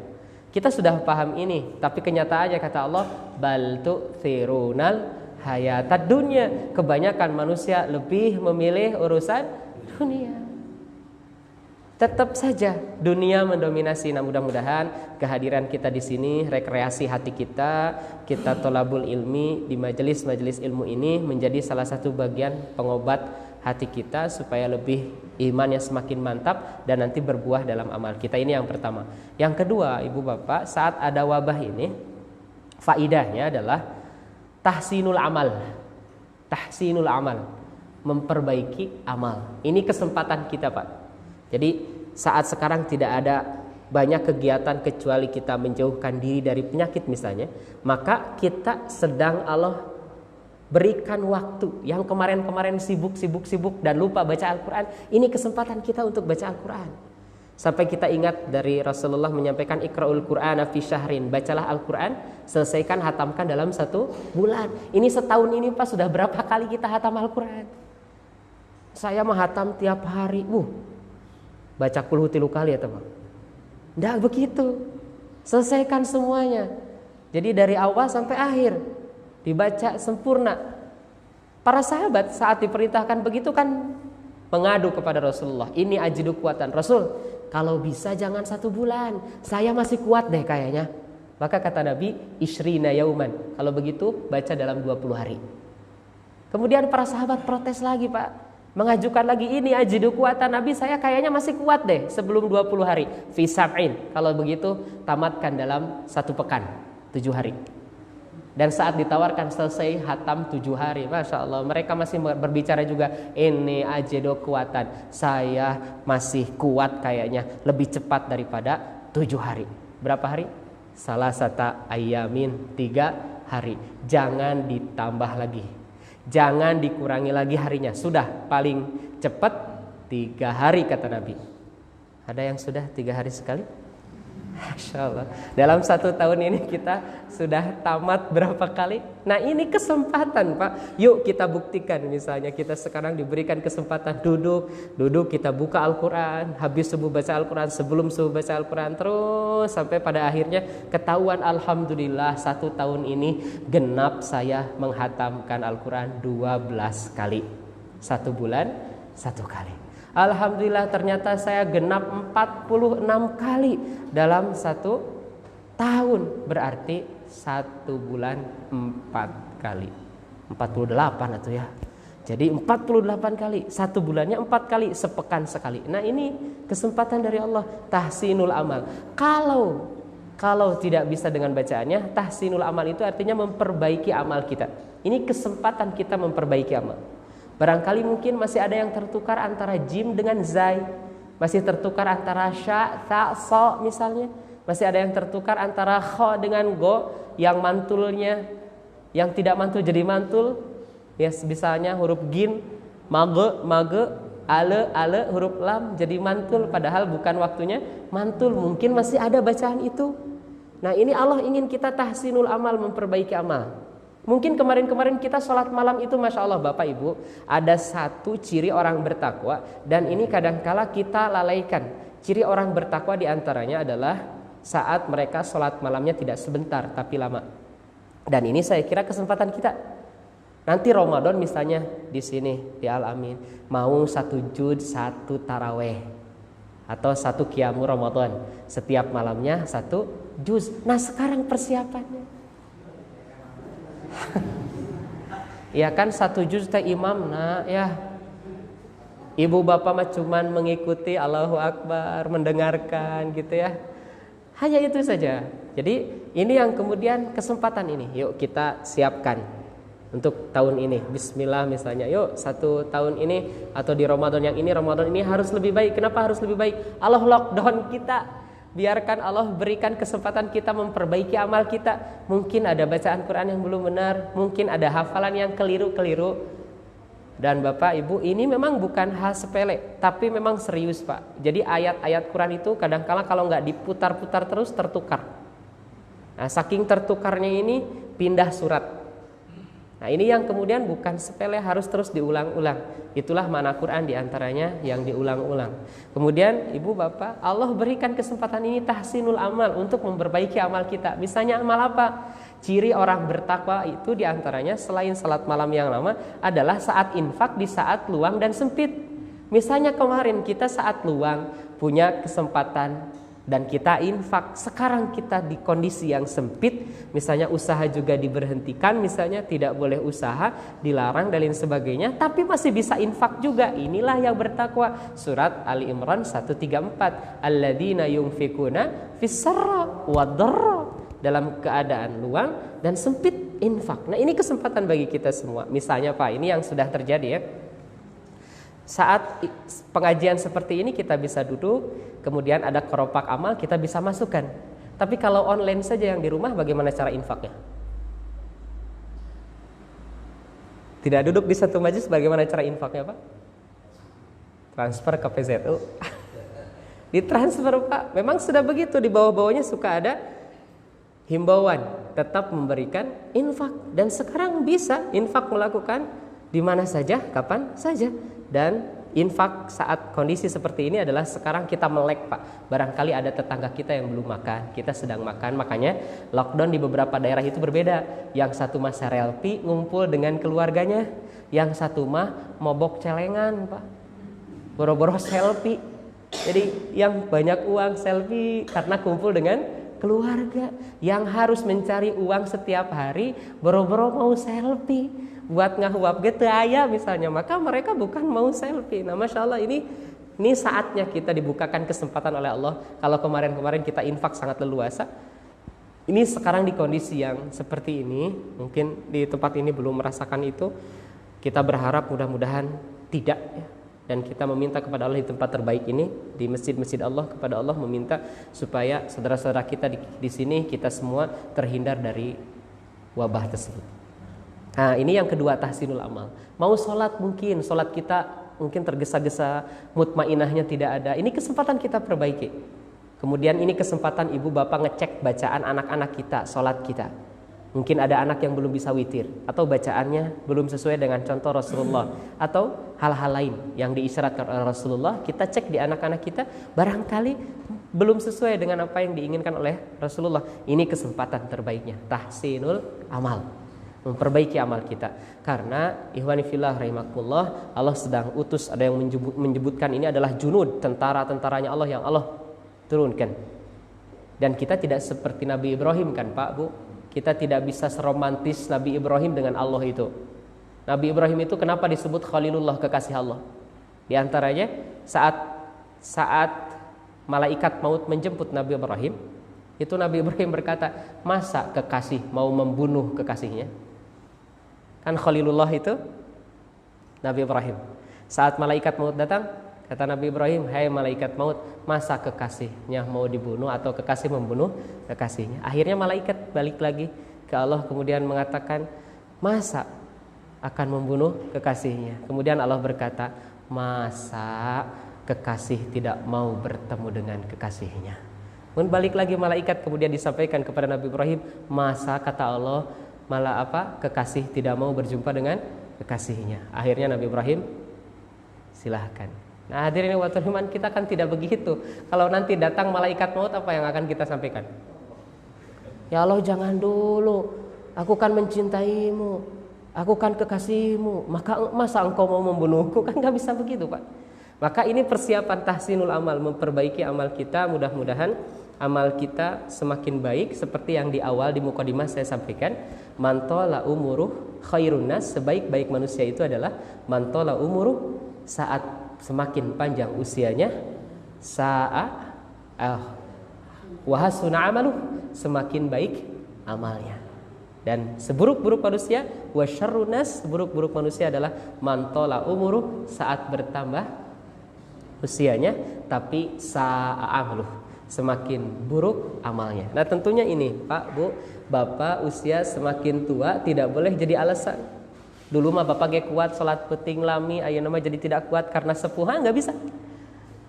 Kita sudah paham ini, tapi kenyataannya kata Allah, bal tu'thirunal hayatad dunya. Kebanyakan manusia lebih memilih urusan dunia. Tetap saja dunia mendominasi. Nah, mudah-mudahan kehadiran kita di sini, rekreasi hati kita, kita tolabul ilmi di majelis-majelis ilmu ini menjadi salah satu bagian pengobat hati kita supaya lebih imannya semakin mantap dan nanti berbuah dalam amal kita. Ini yang pertama. Yang kedua, ibu bapak, saat ada wabah ini, faidahnya adalah tahsinul amal. Tahsinul amal, memperbaiki amal. Ini kesempatan kita Pak. Jadi saat sekarang tidak ada banyak kegiatan kecuali kita menjauhkan diri dari penyakit misalnya, maka kita sedang Allah berikan waktu. Yang kemarin-kemarin sibuk dan lupa baca Al-Quran, ini kesempatan kita untuk baca Al-Quran. Sampai kita ingat dari Rasulullah menyampaikan, ikra'ul Qur'ana fi syahrin, bacalah Al-Quran, selesaikan, hatamkan dalam 1 bulan. Ini setahun ini Pak, sudah berapa kali kita hatam Al-Quran? Saya menghatam tiap hari. Baca kulhu 3 kali ya teman. Nggak begitu. Selesaikan semuanya. Jadi dari awal sampai akhir dibaca sempurna. Para sahabat saat diperintahkan begitu kan mengadu kepada Rasulullah, ini ajidu kuatan. Rasul, kalau bisa jangan 1 bulan, saya masih kuat deh kayaknya. Maka kata Nabi, ishrina yauman, kalau begitu baca dalam 20 hari. Kemudian para sahabat protes lagi Pak, mengajukan lagi, ini ajidu kuatan Nabi, saya kayaknya masih kuat deh sebelum 20 hari. Fi sab'in, kalau begitu tamatkan dalam 1 pekan. 7 hari. Dan saat ditawarkan selesai hatam 7 hari, Masya Allah, mereka masih berbicara juga, ini aja do kekuatan, saya masih kuat kayaknya, lebih cepat daripada 7 hari. Berapa hari? Salasata ayamin, 3 hari. Jangan ditambah lagi, jangan dikurangi lagi harinya. Sudah paling cepat 3 hari kata Nabi. Ada yang sudah 3 hari sekali? Masya Allah. Dalam 1 tahun ini kita sudah tamat berapa kali? Nah ini kesempatan Pak. Yuk kita buktikan. Misalnya kita sekarang diberikan kesempatan duduk kita buka Al-Quran, habis subuh baca Al-Quran, sebelum subuh baca Al-Quran, terus sampai pada akhirnya ketahuan alhamdulillah 1 tahun ini genap saya menghatamkan Al-Quran 12 kali. 1 bulan 1 kali. Alhamdulillah ternyata saya genap 46 kali dalam 1 tahun. Berarti 1 bulan 4 kali. 48 itu ya. Jadi 48 kali. 1 bulannya 4 kali, sepekan sekali. Nah ini kesempatan dari Allah. Tahsinul amal. Kalau tidak bisa dengan bacaannya, tahsinul amal itu artinya memperbaiki amal kita. Ini kesempatan kita memperbaiki amal. Barangkali mungkin masih ada yang tertukar antara jim dengan zai, masih tertukar antara sya, ta, so misalnya, masih ada yang tertukar antara kho dengan go, yang mantulnya, yang tidak mantul jadi mantul, ya misalnya huruf gin, mage, ale, huruf lam jadi mantul, padahal bukan waktunya mantul. Mungkin masih ada bacaan itu. Nah ini Allah ingin kita tahsinul amal, memperbaiki amal. Mungkin kemarin-kemarin kita sholat malam itu Masya Allah Bapak Ibu, ada 1 ciri orang bertakwa, dan ini kadangkala kita lalaikan. Ciri orang bertakwa diantaranya adalah saat mereka sholat malamnya tidak sebentar tapi lama. Dan ini saya kira kesempatan kita. Nanti Ramadan misalnya di sini di Al-Amin mau 1 juz 1 taraweh atau 1 qiyamul Ramadan, setiap malamnya 1 juz. Nah sekarang persiapannya ya kan 1 juz teh imam, nah ya ibu bapak mah cuman mengikuti Allahu Akbar, mendengarkan gitu ya. Hanya itu saja. Jadi ini yang kemudian kesempatan ini, yuk kita siapkan untuk tahun ini. Bismillah misalnya, yuk 1 tahun ini atau di Ramadan yang ini, Ramadan ini harus lebih baik. Kenapa harus lebih baik? Allah lockdown kita. Biarkan Allah berikan kesempatan kita memperbaiki amal kita. Mungkin ada bacaan Quran yang belum benar, mungkin ada hafalan yang keliru-keliru. Dan Bapak Ibu, ini memang bukan hal sepele, tapi memang serius Pak. Jadi ayat-ayat Quran itu kadang-kala kalau nggak diputar-putar terus tertukar. Nah saking tertukarnya ini pindah surat. Nah ini yang kemudian bukan sepele, harus terus diulang-ulang. Itulah makna Quran diantaranya yang diulang-ulang. Kemudian Ibu Bapak, Allah berikan kesempatan ini tahsinul amal, untuk memperbaiki amal kita. Misalnya amal apa? Ciri orang bertakwa itu diantaranya selain salat malam yang lama adalah saat infak di saat luang dan sempit. Misalnya kemarin kita saat luang punya kesempatan dan kita infak, sekarang kita di kondisi yang sempit, misalnya usaha juga diberhentikan, misalnya tidak boleh usaha, dilarang dan lain sebagainya, tapi masih bisa infak juga. Inilah yang bertakwa. Surat Ali Imran 134, alladzina yunfikuna fis-sarra wad-dharra, dalam keadaan luang dan sempit infak. Nah ini kesempatan bagi kita semua. Misalnya Pak, ini yang sudah terjadi ya. Saat pengajian seperti ini kita bisa duduk, kemudian ada keropak amal kita bisa masukkan. Tapi kalau online saja yang di rumah, bagaimana cara infaknya? Tidak duduk di satu majlis, bagaimana cara infaknya Pak? Transfer ke PZU. Ditransfer Pak. Memang sudah begitu, di bawah-bawahnya suka ada himbauan tetap memberikan infak. Dan sekarang bisa infak melakukan di mana saja, kapan saja. Dan infak saat kondisi seperti ini adalah sekarang kita melek Pak. Barangkali ada tetangga kita yang belum makan, kita sedang makan. Makanya lockdown di beberapa daerah itu berbeda. Yang satu mah selfie ngumpul dengan keluarganya, yang satu mah mobok celengan Pak, boro-boro selfie. Jadi yang banyak uang selfie karena kumpul dengan keluarga. Yang harus mencari uang setiap hari boro-boro mau selfie buat ngahuap gitu aya misalnya, maka mereka bukan mau selfie. Nah Masya Allah, ini saatnya kita dibukakan kesempatan oleh Allah. Kalau kemarin-kemarin kita infak sangat leluasa, Ini sekarang di kondisi yang seperti ini, mungkin di tempat ini belum merasakan itu. Kita berharap mudah-mudahan tidak ya. Dan kita meminta kepada Allah di tempat terbaik ini, di masjid-masjid Allah, kepada Allah meminta supaya saudara-saudara kita di sini, kita semua terhindar dari wabah tersebut. Nah, ini yang kedua, tahsinul amal. Mau sholat mungkin, sholat kita mungkin tergesa-gesa, mutmainahnya tidak ada. Ini kesempatan kita perbaiki. Kemudian ini kesempatan ibu bapak ngecek bacaan anak-anak kita, sholat kita. Mungkin ada anak yang belum bisa witir, atau bacaannya belum sesuai dengan contoh Rasulullah, atau hal-hal lain yang diisyaratkan oleh Rasulullah. Kita cek di anak-anak kita, barangkali belum sesuai dengan apa yang diinginkan oleh Rasulullah. Ini kesempatan terbaiknya, tahsinul amal, memperbaiki amal kita. Karena ikhwani fillah rahimakumullah, Allah sedang utus, ada yang menyebutkan ini adalah junud, tentara-tentaranya Allah yang Allah turunkan. Dan kita tidak seperti Nabi Ibrahim kan Pak Bu, kita tidak bisa seromantis Nabi Ibrahim dengan Allah itu. Nabi Ibrahim itu kenapa disebut Khalilullah, kekasih Allah? Di antaranya saat malaikat maut menjemput Nabi Ibrahim, itu Nabi Ibrahim berkata, masa kekasih mau membunuh kekasihnya? Kan Khalilullah itu Nabi Ibrahim. Saat malaikat maut datang, kata Nabi Ibrahim, hai malaikat maut, masa kekasihnya mau dibunuh atau kekasih membunuh kekasihnya? Akhirnya malaikat balik lagi ke Allah, kemudian mengatakan, masa akan membunuh kekasihnya? Kemudian Allah berkata, masa kekasih tidak mau bertemu dengan kekasihnya? Kemudian balik lagi malaikat, kemudian disampaikan kepada Nabi Ibrahim, masa kata Allah malah kekasih tidak mau berjumpa dengan kekasihnya? Akhirnya Nabi Ibrahim, silahkan. Nah, hadirin wa iman, kita kan tidak begitu. Kalau nanti datang malaikat maut, apa yang akan kita sampaikan? Ya Allah, jangan dulu, aku kan mencintaimu, aku kan kekasihmu, masa engkau mau membunuhku? Kan gak bisa begitu Pak. Maka ini persiapan tahsinul amal, memperbaiki amal kita. Mudah-mudahan amal kita semakin baik. Seperti yang di awal di mukadimah saya sampaikan, mantola umuruh khairun nas, sebaik-baik manusia itu adalah mantola umuruh, saat semakin panjang usianya, wahasuna amaluh, semakin baik amalnya. Dan seburuk-buruk manusia, wasyarrun nas, seburuk-buruk manusia adalah mantola umuruh, saat bertambah usianya tapi amaluh, semakin buruk amalnya. Nah, tentunya ini Pak, Bu, Bapak usia semakin tua tidak boleh jadi alasan. Dulu mah bapak ge kuat salat peuting lami, ayeuna mah jadi tidak kuat karena sepuh, nggak bisa.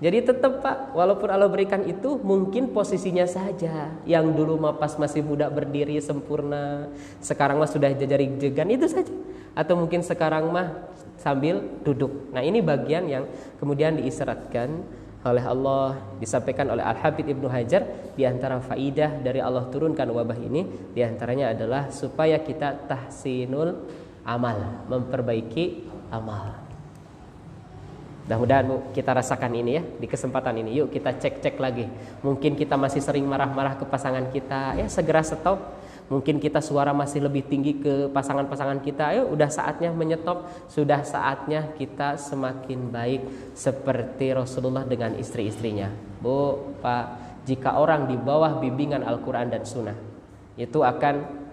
Jadi tetap Pak, walaupun Allah berikan itu, mungkin posisinya saja. Yang dulu mah pas masih muda berdiri sempurna, sekarang mah sudah jajarig-jegan, itu saja. Atau mungkin sekarang mah sambil duduk. Nah, ini bagian yang kemudian diisyaratkan oleh Allah, disampaikan oleh Al-Habib Ibnu Hajar. Di antara faidah dari Allah turunkan wabah ini, di antaranya adalah supaya kita tahsinul amal, memperbaiki amal. Mudah-mudahan kita rasakan ini ya, di kesempatan ini. Yuk kita cek-cek lagi. Mungkin kita masih sering marah-marah ke pasangan kita, ya segera stop. Mungkin kita suara masih lebih tinggi ke pasangan-pasangan kita, ayo udah saatnya menyetop. Sudah saatnya kita semakin baik seperti Rasulullah dengan istri-istrinya. Bu, Pak, jika orang di bawah bimbingan Al-Quran dan Sunnah, itu akan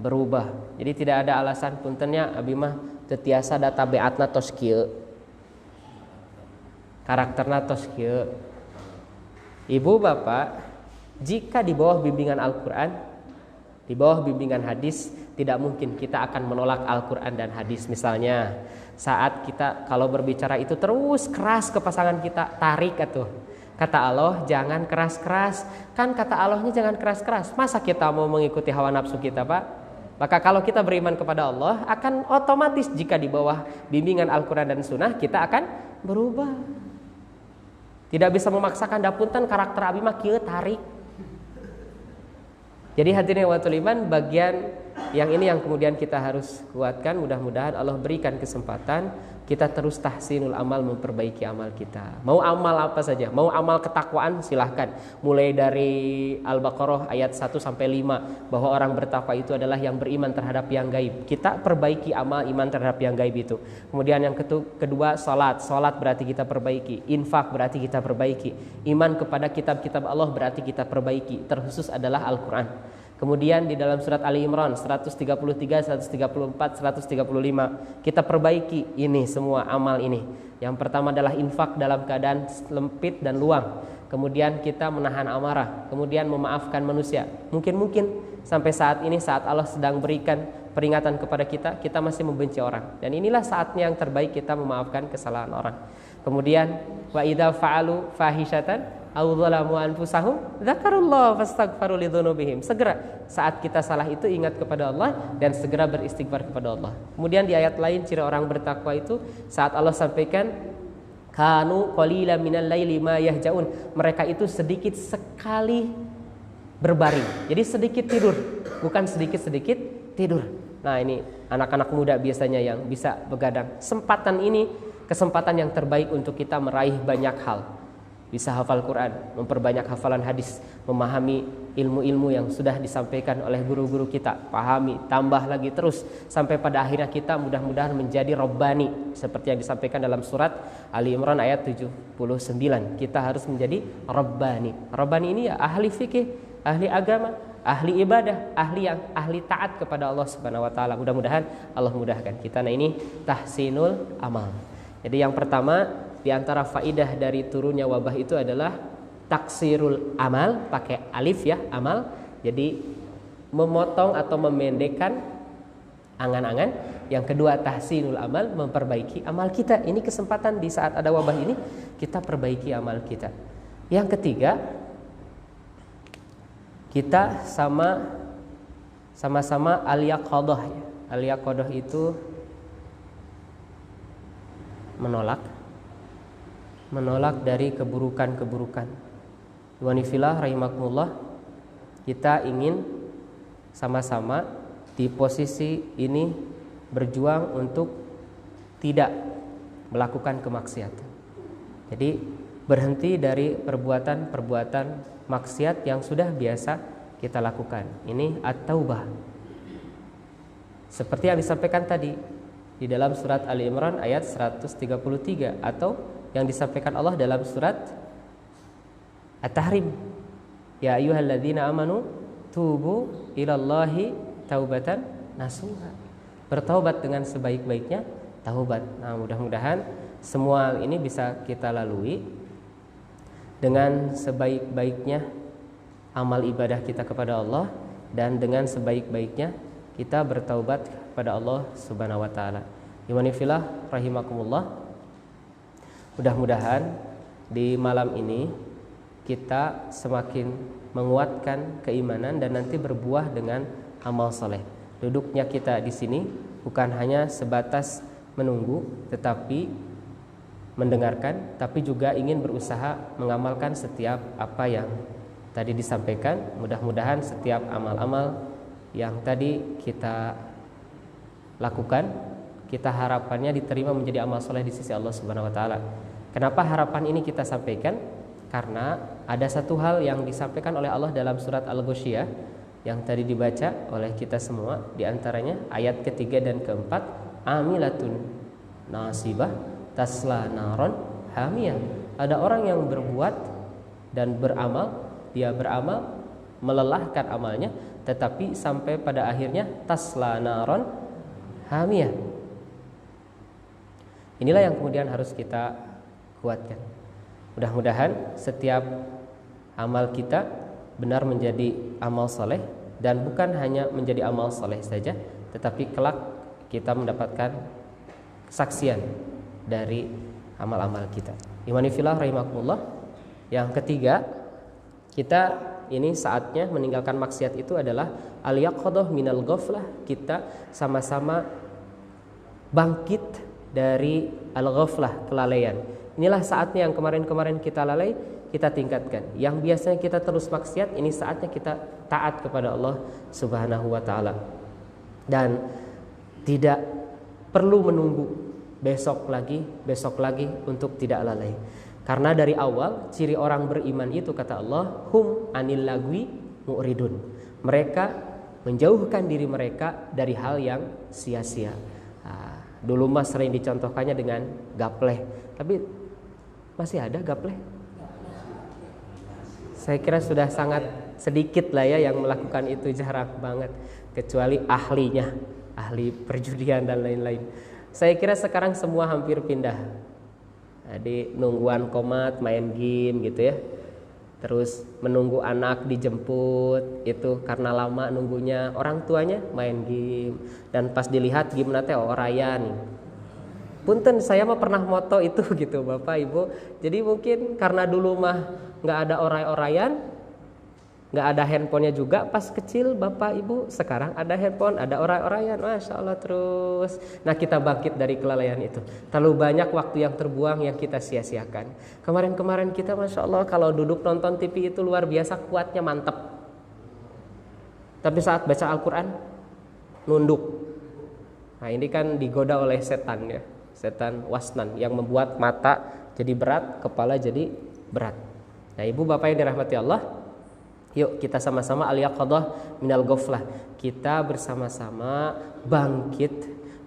berubah. Jadi tidak ada alasan puntennya abi mah tetiasa data beatna tos kieu, karakterna tos kieu. Ibu bapak, jika di bawah bimbingan Al-Quran, di bawah bimbingan hadis, tidak mungkin kita akan menolak Al-Quran dan hadis. Misalnya saat kita kalau berbicara itu terus keras ke pasangan kita, tarik atuh. Kata Allah jangan keras-keras. Kan kata Allahnya jangan keras-keras. Masa kita mau mengikuti hawa nafsu kita Pak? Maka kalau kita beriman kepada Allah, akan otomatis jika di bawah bimbingan Al-Quran dan Sunnah, kita akan berubah. Tidak bisa memaksakan, dapunten karakter abi mah kieu tarik. Jadi hadirin wa iman, bagian yang ini yang kemudian kita harus kuatkan. Mudah-mudahan Allah berikan kesempatan kita terus tahsinul amal, memperbaiki amal kita. Mau amal apa saja, mau amal ketakwaan silahkan. Mulai dari Al-Baqarah ayat 1 sampai 5, bahwa orang bertakwa itu adalah yang beriman terhadap yang gaib. Kita perbaiki amal iman terhadap yang gaib itu. Kemudian yang kedua salat berarti kita perbaiki. Infak berarti kita perbaiki. Iman kepada kitab-kitab Allah berarti kita perbaiki. Terkhusus adalah Al-Quran. Kemudian di dalam surat Ali Imran 133, 134, 135 kita perbaiki ini semua amal ini. Yang pertama adalah infak dalam keadaan sempit dan luang. Kemudian kita menahan amarah, kemudian memaafkan manusia. Mungkin sampai saat ini saat Allah sedang berikan peringatan kepada kita, kita masih membenci orang. Dan inilah saatnya yang terbaik kita memaafkan kesalahan orang. Kemudian wa idza fa'alu fahishatan aw dzalamu anfusahum dzakarullah fastaghfiru lidzunubihim. Segera saat kita salah itu ingat kepada Allah dan segera beristighfar kepada Allah. Kemudian di ayat lain ciri orang bertakwa itu saat Allah sampaikan kanu qalilan minal laili ma yahjaun. Mereka itu sedikit sekali berbaring. Jadi sedikit tidur, bukan sedikit-sedikit tidur. Nah, ini anak-anak muda biasanya yang bisa begadang. Kesempatan yang terbaik untuk kita meraih banyak hal. Bisa hafal Quran, memperbanyak hafalan hadis, memahami ilmu-ilmu yang sudah disampaikan oleh guru-guru kita, pahami, tambah lagi terus sampai pada akhirnya kita mudah-mudahan menjadi Rabbani seperti yang disampaikan dalam surat Ali Imran ayat 79. Kita harus menjadi Rabbani. Rabbani ini ya ahli fikih, ahli agama, ahli ibadah, ahli taat kepada Allah Subhanahu wa taala. Mudah-mudahan Allah mudahkan kita. Nah, ini tahsinul amal. Jadi yang pertama di antara faidah dari turunnya wabah itu adalah taksirul amal, pakai alif ya, amal. Jadi memotong atau memendekkan angan-angan. Yang kedua tahsinul amal, memperbaiki amal kita. Ini kesempatan di saat ada wabah ini kita perbaiki amal kita. Yang ketiga, kita sama-sama al-yaqadah. Al-yaqadah itu menolak dari keburukan-keburukan. Wanifillah rahimakumullah, kita ingin sama-sama di posisi ini berjuang untuk tidak melakukan kemaksiatan. Jadi berhenti dari perbuatan-perbuatan maksiat yang sudah biasa kita lakukan. Ini at-taubah. Seperti yang disampaikan tadi di dalam surat Ali Imran ayat 133 atau yang disampaikan Allah dalam surat At-Tahrim. Ya ayyuhalladzina amanu tubu ilallahi taubatan nasuha. Bertaubat dengan sebaik-baiknya taubat. Nah, mudah-mudahan semua ini bisa kita lalui dengan sebaik-baiknya amal ibadah kita kepada Allah dan dengan sebaik-baiknya kita bertaubat kepada Allah Subhanahu wa taala. Imanifillah rahimakumullah. Mudah-mudahan di malam ini kita semakin menguatkan keimanan dan nanti berbuah dengan amal soleh. Duduknya kita di sini bukan hanya sebatas menunggu, tetapi mendengarkan, tapi juga ingin berusaha mengamalkan setiap apa yang tadi disampaikan. Mudah-mudahan setiap amal-amal yang tadi kita lakukan, kita harapannya diterima menjadi amal soleh di sisi Allah Subhanahu wa taala. Kenapa harapan ini kita sampaikan? Karena ada satu hal yang disampaikan oleh Allah dalam surat Al-Ghasyiyah yang tadi dibaca oleh kita semua, di antaranya ayat ketiga dan keempat, amilatun nasibah tasla naron hamiyah. Ada orang yang berbuat dan beramal, dia beramal melelahkan amalnya, tetapi sampai pada akhirnya tasla naron hamiyah. Inilah yang kemudian harus kita kuatkan. Mudah-mudahan setiap amal kita benar menjadi amal soleh, dan bukan hanya menjadi amal soleh saja, tetapi kelak kita mendapatkan kesaksian dari amal-amal kita. Imanifillah rahimakumullah. Yang ketiga, kita ini saatnya meninggalkan maksiat itu adalah al-yaqadah minal ghaflah. Kita sama-sama bangkit dari al-ghaflah, kelalaian. Inilah saatnya yang kemarin-kemarin kita lalai, kita tingkatkan. Yang biasanya kita terus maksiat, ini saatnya kita taat kepada Allah Subhanahu wa taala. Dan tidak perlu menunggu besok lagi untuk tidak lalai. Karena dari awal ciri orang beriman itu, kata Allah, hum anil lagwi mu'ridun. Mereka menjauhkan diri mereka dari hal yang sia-sia. Dulu mas sering dicontohkannya dengan gapleh, tapi masih ada gapleh? Saya kira sudah sangat sedikit lah ya yang melakukan itu, jarang banget, kecuali ahlinya, ahli perjudian dan lain-lain. Saya kira sekarang semua hampir pindah. Jadi nungguan komat main game gitu ya. Terus menunggu anak dijemput itu karena lama nunggunya, orang tuanya main game. Dan pas dilihat game nate oraya nih. Punten saya mah pernah moto itu gitu Bapak Ibu. Jadi mungkin karena dulu mah nggak ada oray-orayan, nggak ada handphonenya juga pas kecil Bapak Ibu. Sekarang ada handphone, ada oray-orayan, Masya Allah terus. Nah kita bangkit dari kelalaian itu. Terlalu banyak waktu yang terbuang yang kita sia-siakan. Kemarin-kemarin kita Masya Allah kalau duduk nonton TV itu luar biasa kuatnya, mantep. Tapi saat baca Al-Quran nunduk. Nah ini kan digoda oleh setan ya, setan wasnan yang membuat mata jadi berat, kepala jadi berat. Nah ibu bapak yang dirahmati Allah, yuk kita sama-sama al-yaqadah minal ghaflah. Kita bersama-sama bangkit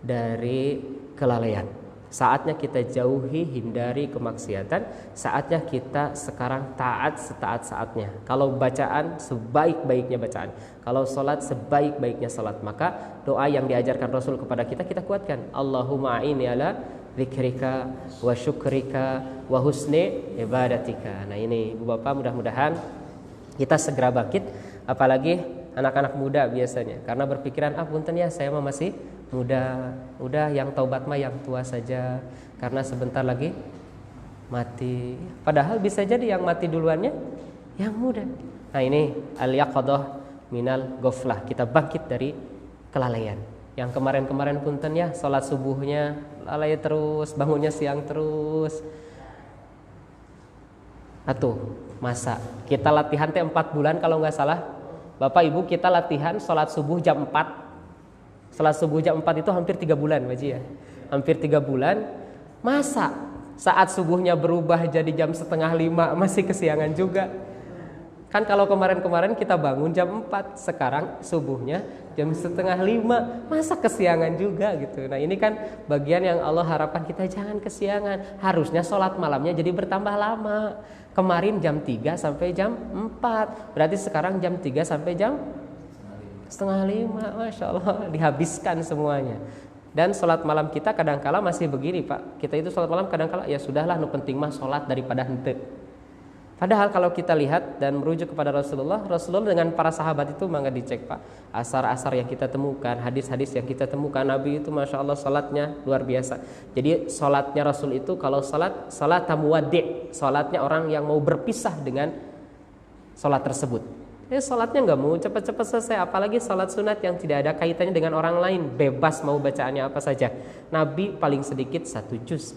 dari kelalaian. Saatnya kita jauhi, hindari kemaksiatan. Saatnya kita sekarang taat setaat-saatnya. Kalau bacaan sebaik-baiknya bacaan, kalau sholat sebaik-baiknya sholat. Maka doa yang diajarkan Rasul kepada kita, kita kuatkan. Allahumma a'inni ala dzikrika wa syukrika wa husni ibadatika. Nah ini ibu bapak, mudah-mudahan kita segera bangkit. Apalagi anak-anak muda biasanya, karena berpikiran punten ya saya mah masih muda, udah yang taubat mah yang tua saja karena sebentar lagi mati. Padahal bisa jadi yang mati duluannya yang muda. Nah ini al-yaqadah minal ghaflah, kita bangkit dari kelalaian. Yang kemarin-kemarin punten ya sholat subuhnya lalai terus, bangunnya siang terus. Atuh masa kita latihan 4 bulan kalau nggak salah Bapak Ibu, kita latihan sholat subuh jam 4. Sholat subuh jam 4 itu hampir 3 bulan Baji ya. Hampir 3 bulan. Masa saat subuhnya berubah jadi jam 4:30 masih kesiangan juga. Kan kalau kemarin-kemarin kita bangun jam 4, sekarang subuhnya jam 4:30, masa kesiangan juga gitu. Nah ini kan bagian yang Allah harapkan kita jangan kesiangan. Harusnya sholat malamnya jadi bertambah lama. Kemarin jam 3 sampai jam 4, berarti sekarang jam 3 sampai jam 4:30. Masya Allah dihabiskan semuanya. Dan sholat malam kita kadangkala masih begini Pak. Kita itu sholat malam kadangkala ya sudahlah, nu penting mah sholat daripada hente. Padahal kalau kita lihat dan merujuk kepada Rasulullah dengan para sahabat itu mangga dicek Pak. Asar-asar yang kita temukan, hadis-hadis yang kita temukan, Nabi itu Masya Allah sholatnya luar biasa. Jadi sholatnya Rasul itu kalau sholat tamuwaddi', sholatnya orang yang mau berpisah dengan sholat tersebut. Sholatnya nggak mau cepat-cepat selesai, apalagi sholat sunat yang tidak ada kaitannya dengan orang lain, bebas mau bacaannya apa saja. Nabi paling sedikit 1 juz,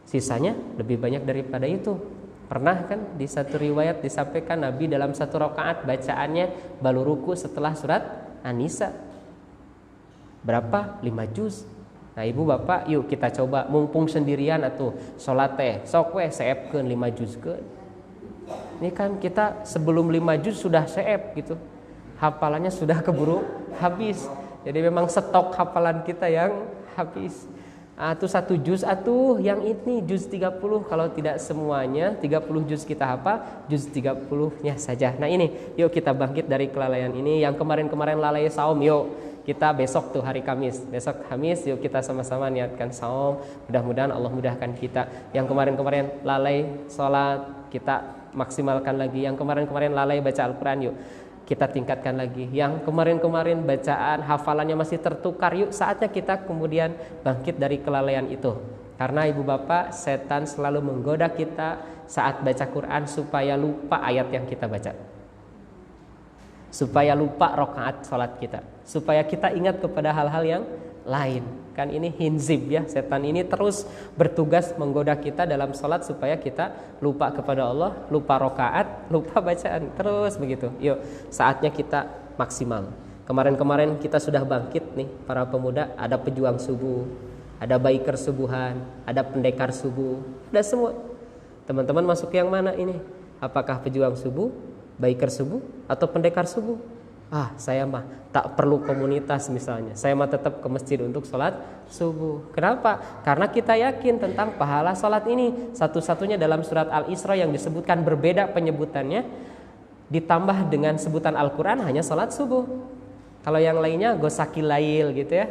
sisanya lebih banyak daripada itu. Pernah kan di satu riwayat disampaikan Nabi dalam 1 rakaat bacaannya balu ruku setelah surat An-Nisa. Berapa? 5 juz. Nah ibu bapak yuk kita coba, mumpung sendirian atuh sholat teh sok we seepkeun 5 juz ke. Ini kan kita sebelum 5 juz sudah seep gitu, hafalannya sudah keburu habis. Jadi memang stok hafalan kita yang habis. Atuh 1 juz atuh yang ini juz 30, kalau tidak semuanya 30 juz kita hafal, juz 30-nya saja. Nah ini yuk kita bangkit dari kelalaian ini. Yang kemarin-kemarin lalai saum, yuk kita besok tuh hari Kamis, besok Kamis yuk kita sama-sama niatkan saum. Mudah-mudahan Allah mudahkan kita. Yang kemarin-kemarin lalai sholat kita maksimalkan lagi. Yang kemarin-kemarin lalai baca Al-Quran, yuk kita tingkatkan lagi. Yang kemarin-kemarin bacaan hafalannya masih tertukar, yuk saatnya kita kemudian bangkit dari kelalaian itu. Karena ibu bapak, setan selalu menggoda kita saat baca Quran supaya lupa ayat yang kita baca, supaya lupa rakaat sholat kita, supaya kita ingat kepada hal-hal yang lain. Kan ini hinzib ya, setan ini terus bertugas menggoda kita dalam sholat supaya kita lupa kepada Allah, lupa rakaat, lupa bacaan, terus begitu. Yuk saatnya kita maksimal. Kemarin-kemarin kita sudah bangkit nih para pemuda, ada pejuang subuh, ada biker subuhan, ada pendekar subuh, ada semua. Teman-teman masuk yang mana ini? Apakah pejuang subuh, biker subuh, atau pendekar subuh? Saya mah tak perlu komunitas misalnya, saya mah tetap ke masjid untuk sholat subuh. Kenapa? Karena kita yakin tentang pahala sholat ini. Satu-satunya dalam surat Al-Isra yang disebutkan berbeda penyebutannya, ditambah dengan sebutan Al-Quran hanya sholat subuh. Kalau yang lainnya gosaki lail gitu ya,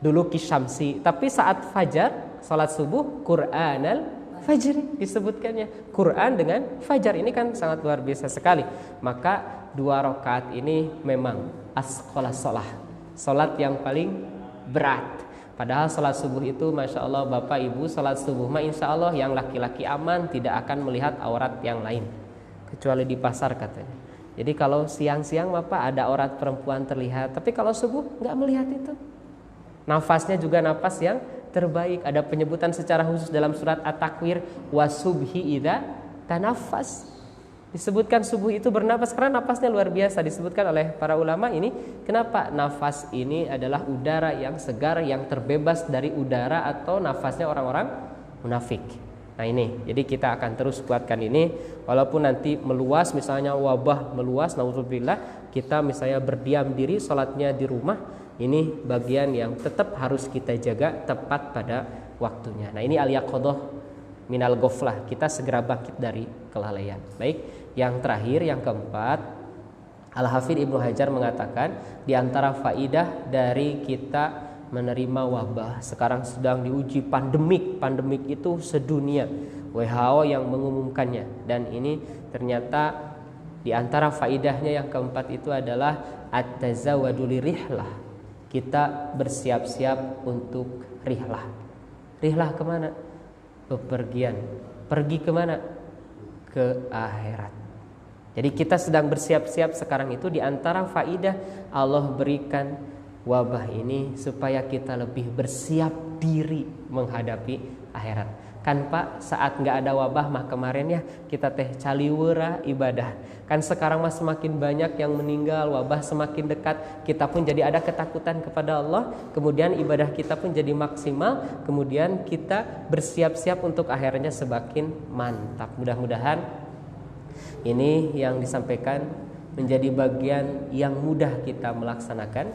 dulu kisyamsi. Tapi saat fajar, sholat subuh, Qur'anal fajri disebutkannya. Quran dengan fajar ini kan sangat luar biasa sekali. Maka 2 rakaat ini memang asqalas sholah, sholat yang paling berat. Padahal sholat subuh itu Masya Allah Bapak Ibu, sholat subuh mah insya Allah yang laki-laki aman, tidak akan melihat aurat yang lain kecuali di pasar katanya. Jadi kalau siang-siang Bapak ada aurat perempuan terlihat, tapi kalau subuh nggak melihat itu. Nafasnya juga nafas yang terbaik. Ada penyebutan secara khusus dalam surat At-Takwir, wasubhi idza tanafas. Disebutkan subuh itu bernafas karena nafasnya luar biasa. Disebutkan oleh para ulama ini, kenapa nafas ini adalah udara yang segar, yang terbebas dari udara atau nafasnya orang-orang munafik. Nah ini, jadi kita akan terus kuatkan ini. Walaupun nanti meluas, misalnya wabah meluas, naudzubillah, kita misalnya berdiam diri, sholatnya di rumah. Ini bagian yang tetap harus kita jaga tepat pada waktunya. Nah ini al-yaqadhah minal ghaflah, kita segera bangkit dari kelalaian. Baik, yang terakhir, yang keempat, Al-Hafidz Ibnu Hajar mengatakan di antara faidah dari kita menerima wabah, sekarang sedang diuji pandemik itu sedunia, WHO yang mengumumkannya. Dan ini ternyata di antara faidahnya yang keempat itu adalah at-tazawwadu lirihlah. Kita bersiap-siap untuk rihlah. Rihlah kemana? Bepergian. Pergi kemana? Ke akhirat. Jadi kita sedang bersiap-siap sekarang itu. Di antara faidah Allah berikan wabah ini supaya kita lebih bersiap diri menghadapi akhirat. Kan Pak, saat nggak ada wabah mah kemarin ya kita teh caliwera ibadah. Kan sekarang mah semakin banyak yang meninggal, wabah semakin dekat, kita pun jadi ada ketakutan kepada Allah. Kemudian ibadah kita pun jadi maksimal. Kemudian kita bersiap-siap untuk akhirnya semakin mantap. Mudah-mudahan ini yang disampaikan menjadi bagian yang mudah kita melaksanakan.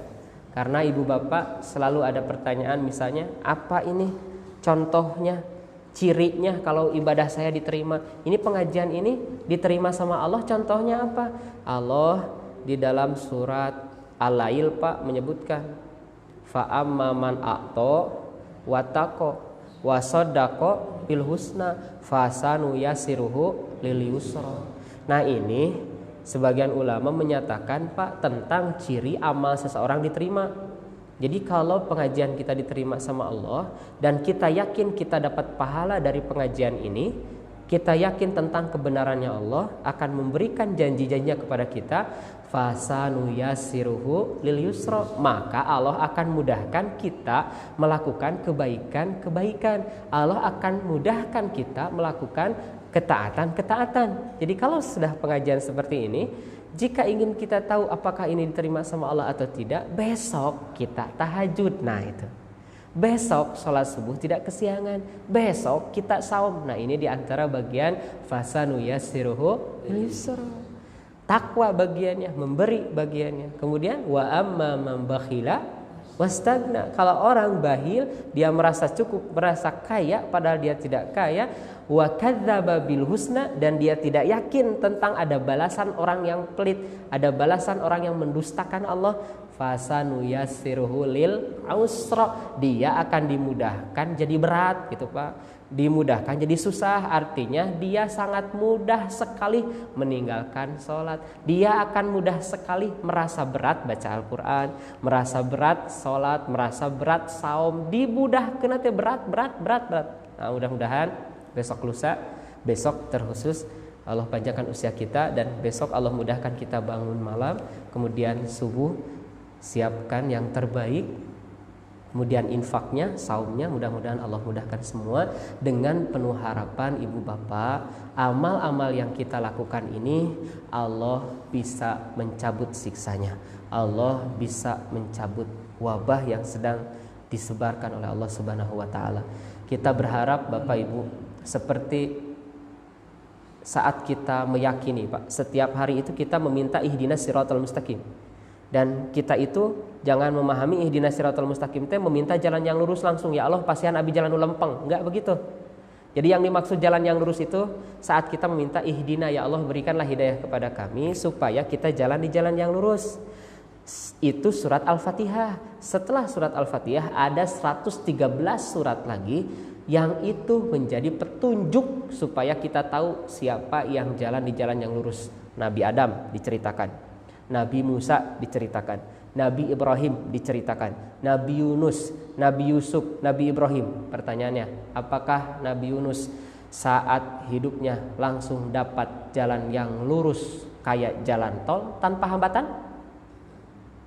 Karena ibu bapak selalu ada pertanyaan, misalnya apa ini contohnya, cirinya kalau ibadah saya diterima, ini pengajian ini diterima sama Allah, contohnya apa? Allah di dalam surat Al-Lail Pak menyebutkan fa amma man a'ta wa taqo wa saddaqa bil husna fasanu yasiruhu lil yusra. Nah ini sebagian ulama menyatakan Pak tentang ciri amal seseorang diterima. Jadi kalau pengajian kita diterima sama Allah dan kita yakin kita dapat pahala dari pengajian ini, kita yakin tentang kebenarannya Allah akan memberikan janji-janjinya kepada kita, fasanu yasiruhu lil yusra, maka Allah akan mudahkan kita melakukan kebaikan-kebaikan. Allah akan mudahkan kita melakukan ketaatan-ketaatan. Jadi kalau sudah pengajian seperti ini, jika ingin kita tahu apakah ini diterima sama Allah atau tidak, besok kita tahajud. Nah itu, besok sholat subuh tidak kesiangan, besok kita saum. Nah ini diantara bagian fasanu yassiruhu yusra. Takwa bagiannya, memberi bagiannya. Kemudian wa amma man bakhila wastagna. Kalau orang bahil, dia merasa cukup, merasa kaya padahal dia tidak kaya. Wa kadzdzaba bil husna, dan dia tidak yakin tentang ada balasan orang yang pelit, ada balasan orang yang mendustakan Allah. Fasanu yassiruhu lil usra, dia akan dimudahkan jadi berat gitu Pak. Dimudahkan jadi susah, artinya dia sangat mudah sekali meninggalkan sholat. Dia akan mudah sekali merasa berat baca Al-Quran, merasa berat sholat, merasa berat saum, dimudahkan nanti berat. Nah mudah-mudahan besok lusa, besok terkhusus Allah panjangkan usia kita, dan besok Allah mudahkan kita bangun malam, kemudian subuh siapkan yang terbaik, kemudian infaknya, saumnya, mudah-mudahan Allah mudahkan semua. Dengan penuh harapan ibu bapak, amal-amal yang kita lakukan ini Allah bisa mencabut siksanya, Allah bisa mencabut wabah yang sedang disebarkan oleh Allah Subhanahu wa taala. Kita berharap Bapak Ibu, seperti saat kita meyakini Pak, setiap hari itu kita meminta ihdinas siratal mustaqim. Dan kita itu jangan memahami ihdinas siratal mustaqim teh meminta jalan yang lurus langsung, ya Allah pasihan abi jalan lempeng, enggak begitu. Jadi yang dimaksud jalan yang lurus itu saat kita meminta ihdina, ya Allah berikanlah hidayah kepada kami supaya kita jalan di jalan yang lurus. Itu surat Al-Fatihah. Setelah surat Al-Fatihah ada 113 surat lagi yang itu menjadi petunjuk supaya kita tahu siapa yang jalan di jalan yang lurus. Nabi Adam diceritakan, Nabi Musa diceritakan, Nabi Ibrahim diceritakan, Nabi Yunus, Nabi Yusuf, Nabi Ibrahim. Pertanyaannya, apakah Nabi Yunus saat hidupnya langsung dapat jalan yang lurus kayak jalan tol tanpa hambatan?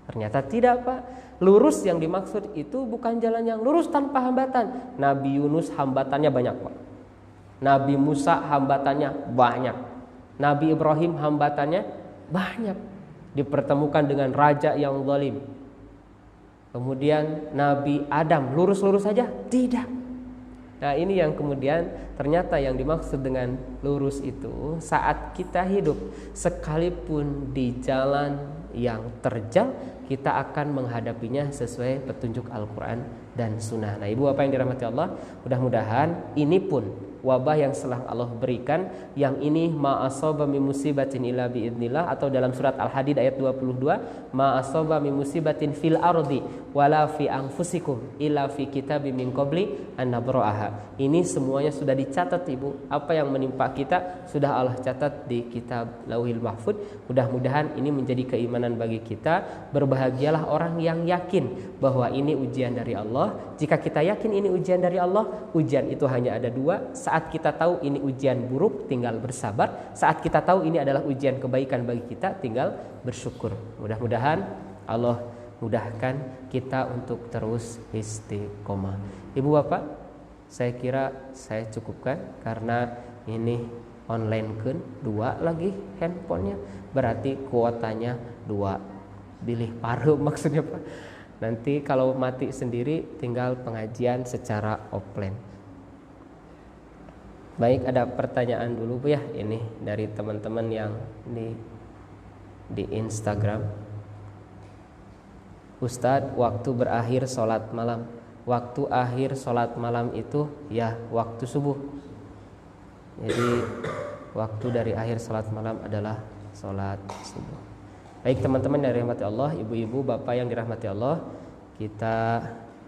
Ternyata tidak, Pak. Lurus yang dimaksud itu bukan jalan yang lurus tanpa hambatan. Nabi Yunus hambatannya banyak, Pak. Nabi Musa hambatannya banyak. Nabi Ibrahim hambatannya banyak. Dipertemukan dengan raja yang zalim. Kemudian Nabi Adam lurus-lurus saja? Tidak. Nah, ini yang kemudian ternyata yang dimaksud dengan lurus itu saat kita hidup sekalipun di jalan yang terjal, kita akan menghadapinya sesuai petunjuk Al-Quran dan Sunnah. Nah, ibu bapak yang dirahmati Allah, mudah-mudahan ini pun wabah yang setelah Allah berikan, yang ini ma asaba min musibatin illa biidznillah, atau dalam surat Al-Hadid ayat 22, ma asaba min musibatin fil ardi wala fi anfusikum illa fi kitabim min qabli an nabra'aha. Ini semuanya sudah dicatat, ibu. Apa yang menimpa kita sudah Allah catat di kitab Lauhil Mahfuz. Mudah-mudahan ini menjadi keimanan bagi kita. Berbahagialah orang yang yakin bahwa ini ujian dari Allah. Jika kita yakin ini ujian dari Allah, ujian itu hanya ada dua. Saat kita tahu ini ujian buruk, tinggal bersabar. Saat kita tahu ini adalah ujian kebaikan bagi kita, tinggal bersyukur. Mudah-mudahan Allah mudahkan kita untuk terus istiqomah. Ibu bapak, saya kira saya cukupkan karena ini online kan, 2 lagi handphonenya, berarti kuotanya 2. Pilih paruh maksudnya, Pak. Nanti kalau mati sendiri tinggal pengajian secara offline. Baik, ada pertanyaan dulu Bu ya, ini dari teman-teman yang di Instagram. Ustadz, waktu berakhir sholat malam. Waktu akhir sholat malam itu ya waktu subuh. Jadi waktu dari akhir sholat malam adalah sholat subuh. Baik teman-teman yang dirahmati Allah, ibu-ibu, bapak yang dirahmati Allah, kita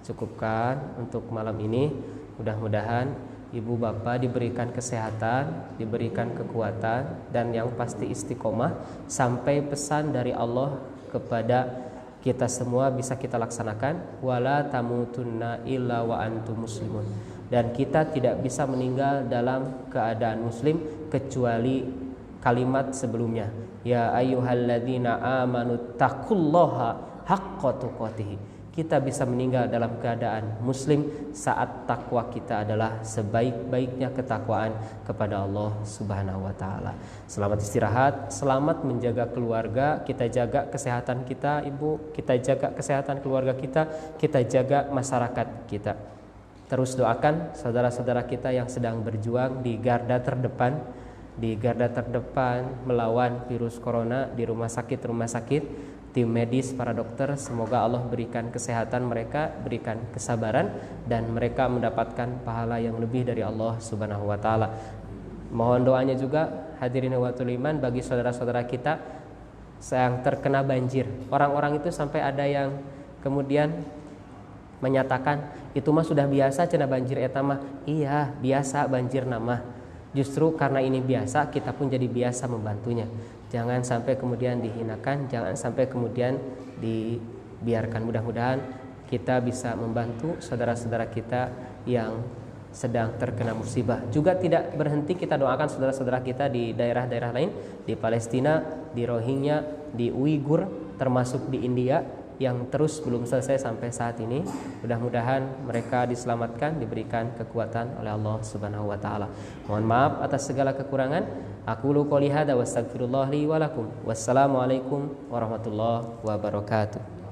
cukupkan untuk malam ini. Mudah-mudahan ibu bapak diberikan kesehatan, diberikan kekuatan, dan yang pasti istiqomah sampai pesan dari Allah kepada kita semua bisa kita laksanakan. Wala tamutunna illa wa antum muslimun. Dan kita tidak bisa meninggal dalam keadaan muslim kecuali kalimat sebelumnya, ya ayyuhalladzina amanu taqullaha haqqa tuqatih. Kita bisa meninggal dalam keadaan muslim saat takwa kita adalah sebaik-baiknya ketakwaan kepada Allah Subhanahu wa taala. Selamat istirahat, selamat menjaga keluarga, kita jaga kesehatan kita, Ibu, kita jaga kesehatan keluarga kita jaga masyarakat kita. Terus doakan saudara-saudara kita yang sedang berjuang di garda terdepan, melawan virus corona di rumah sakit, tim medis, para dokter. Semoga Allah berikan kesehatan mereka, berikan kesabaran, dan mereka mendapatkan pahala yang lebih dari Allah Subhanahu wa taala. Mohon doanya juga hadirin watul iman bagi saudara-saudara kita yang terkena banjir. Orang-orang itu sampai ada yang kemudian menyatakan itu mah sudah biasa cenah banjir eta mah. Iya, biasa banjir nama. Justru karena ini biasa, kita pun jadi biasa membantunya. Jangan sampai kemudian dihinakan, jangan sampai kemudian dibiarkan. Mudah-mudahan kita bisa membantu saudara-saudara kita yang sedang terkena musibah. Juga tidak berhenti kita doakan saudara-saudara kita di daerah-daerah lain, di Palestina, di Rohingya, di Uighur, termasuk di India yang terus belum selesai sampai saat ini. Mudah-mudahan mereka diselamatkan, diberikan kekuatan oleh Allah Subhanahu wa taala. Mohon maaf atas segala kekurangan. Aqulu qouli hadza wa astaghfirullah li wa lakum. Wassalamualaikum warahmatullahi wabarakatuh.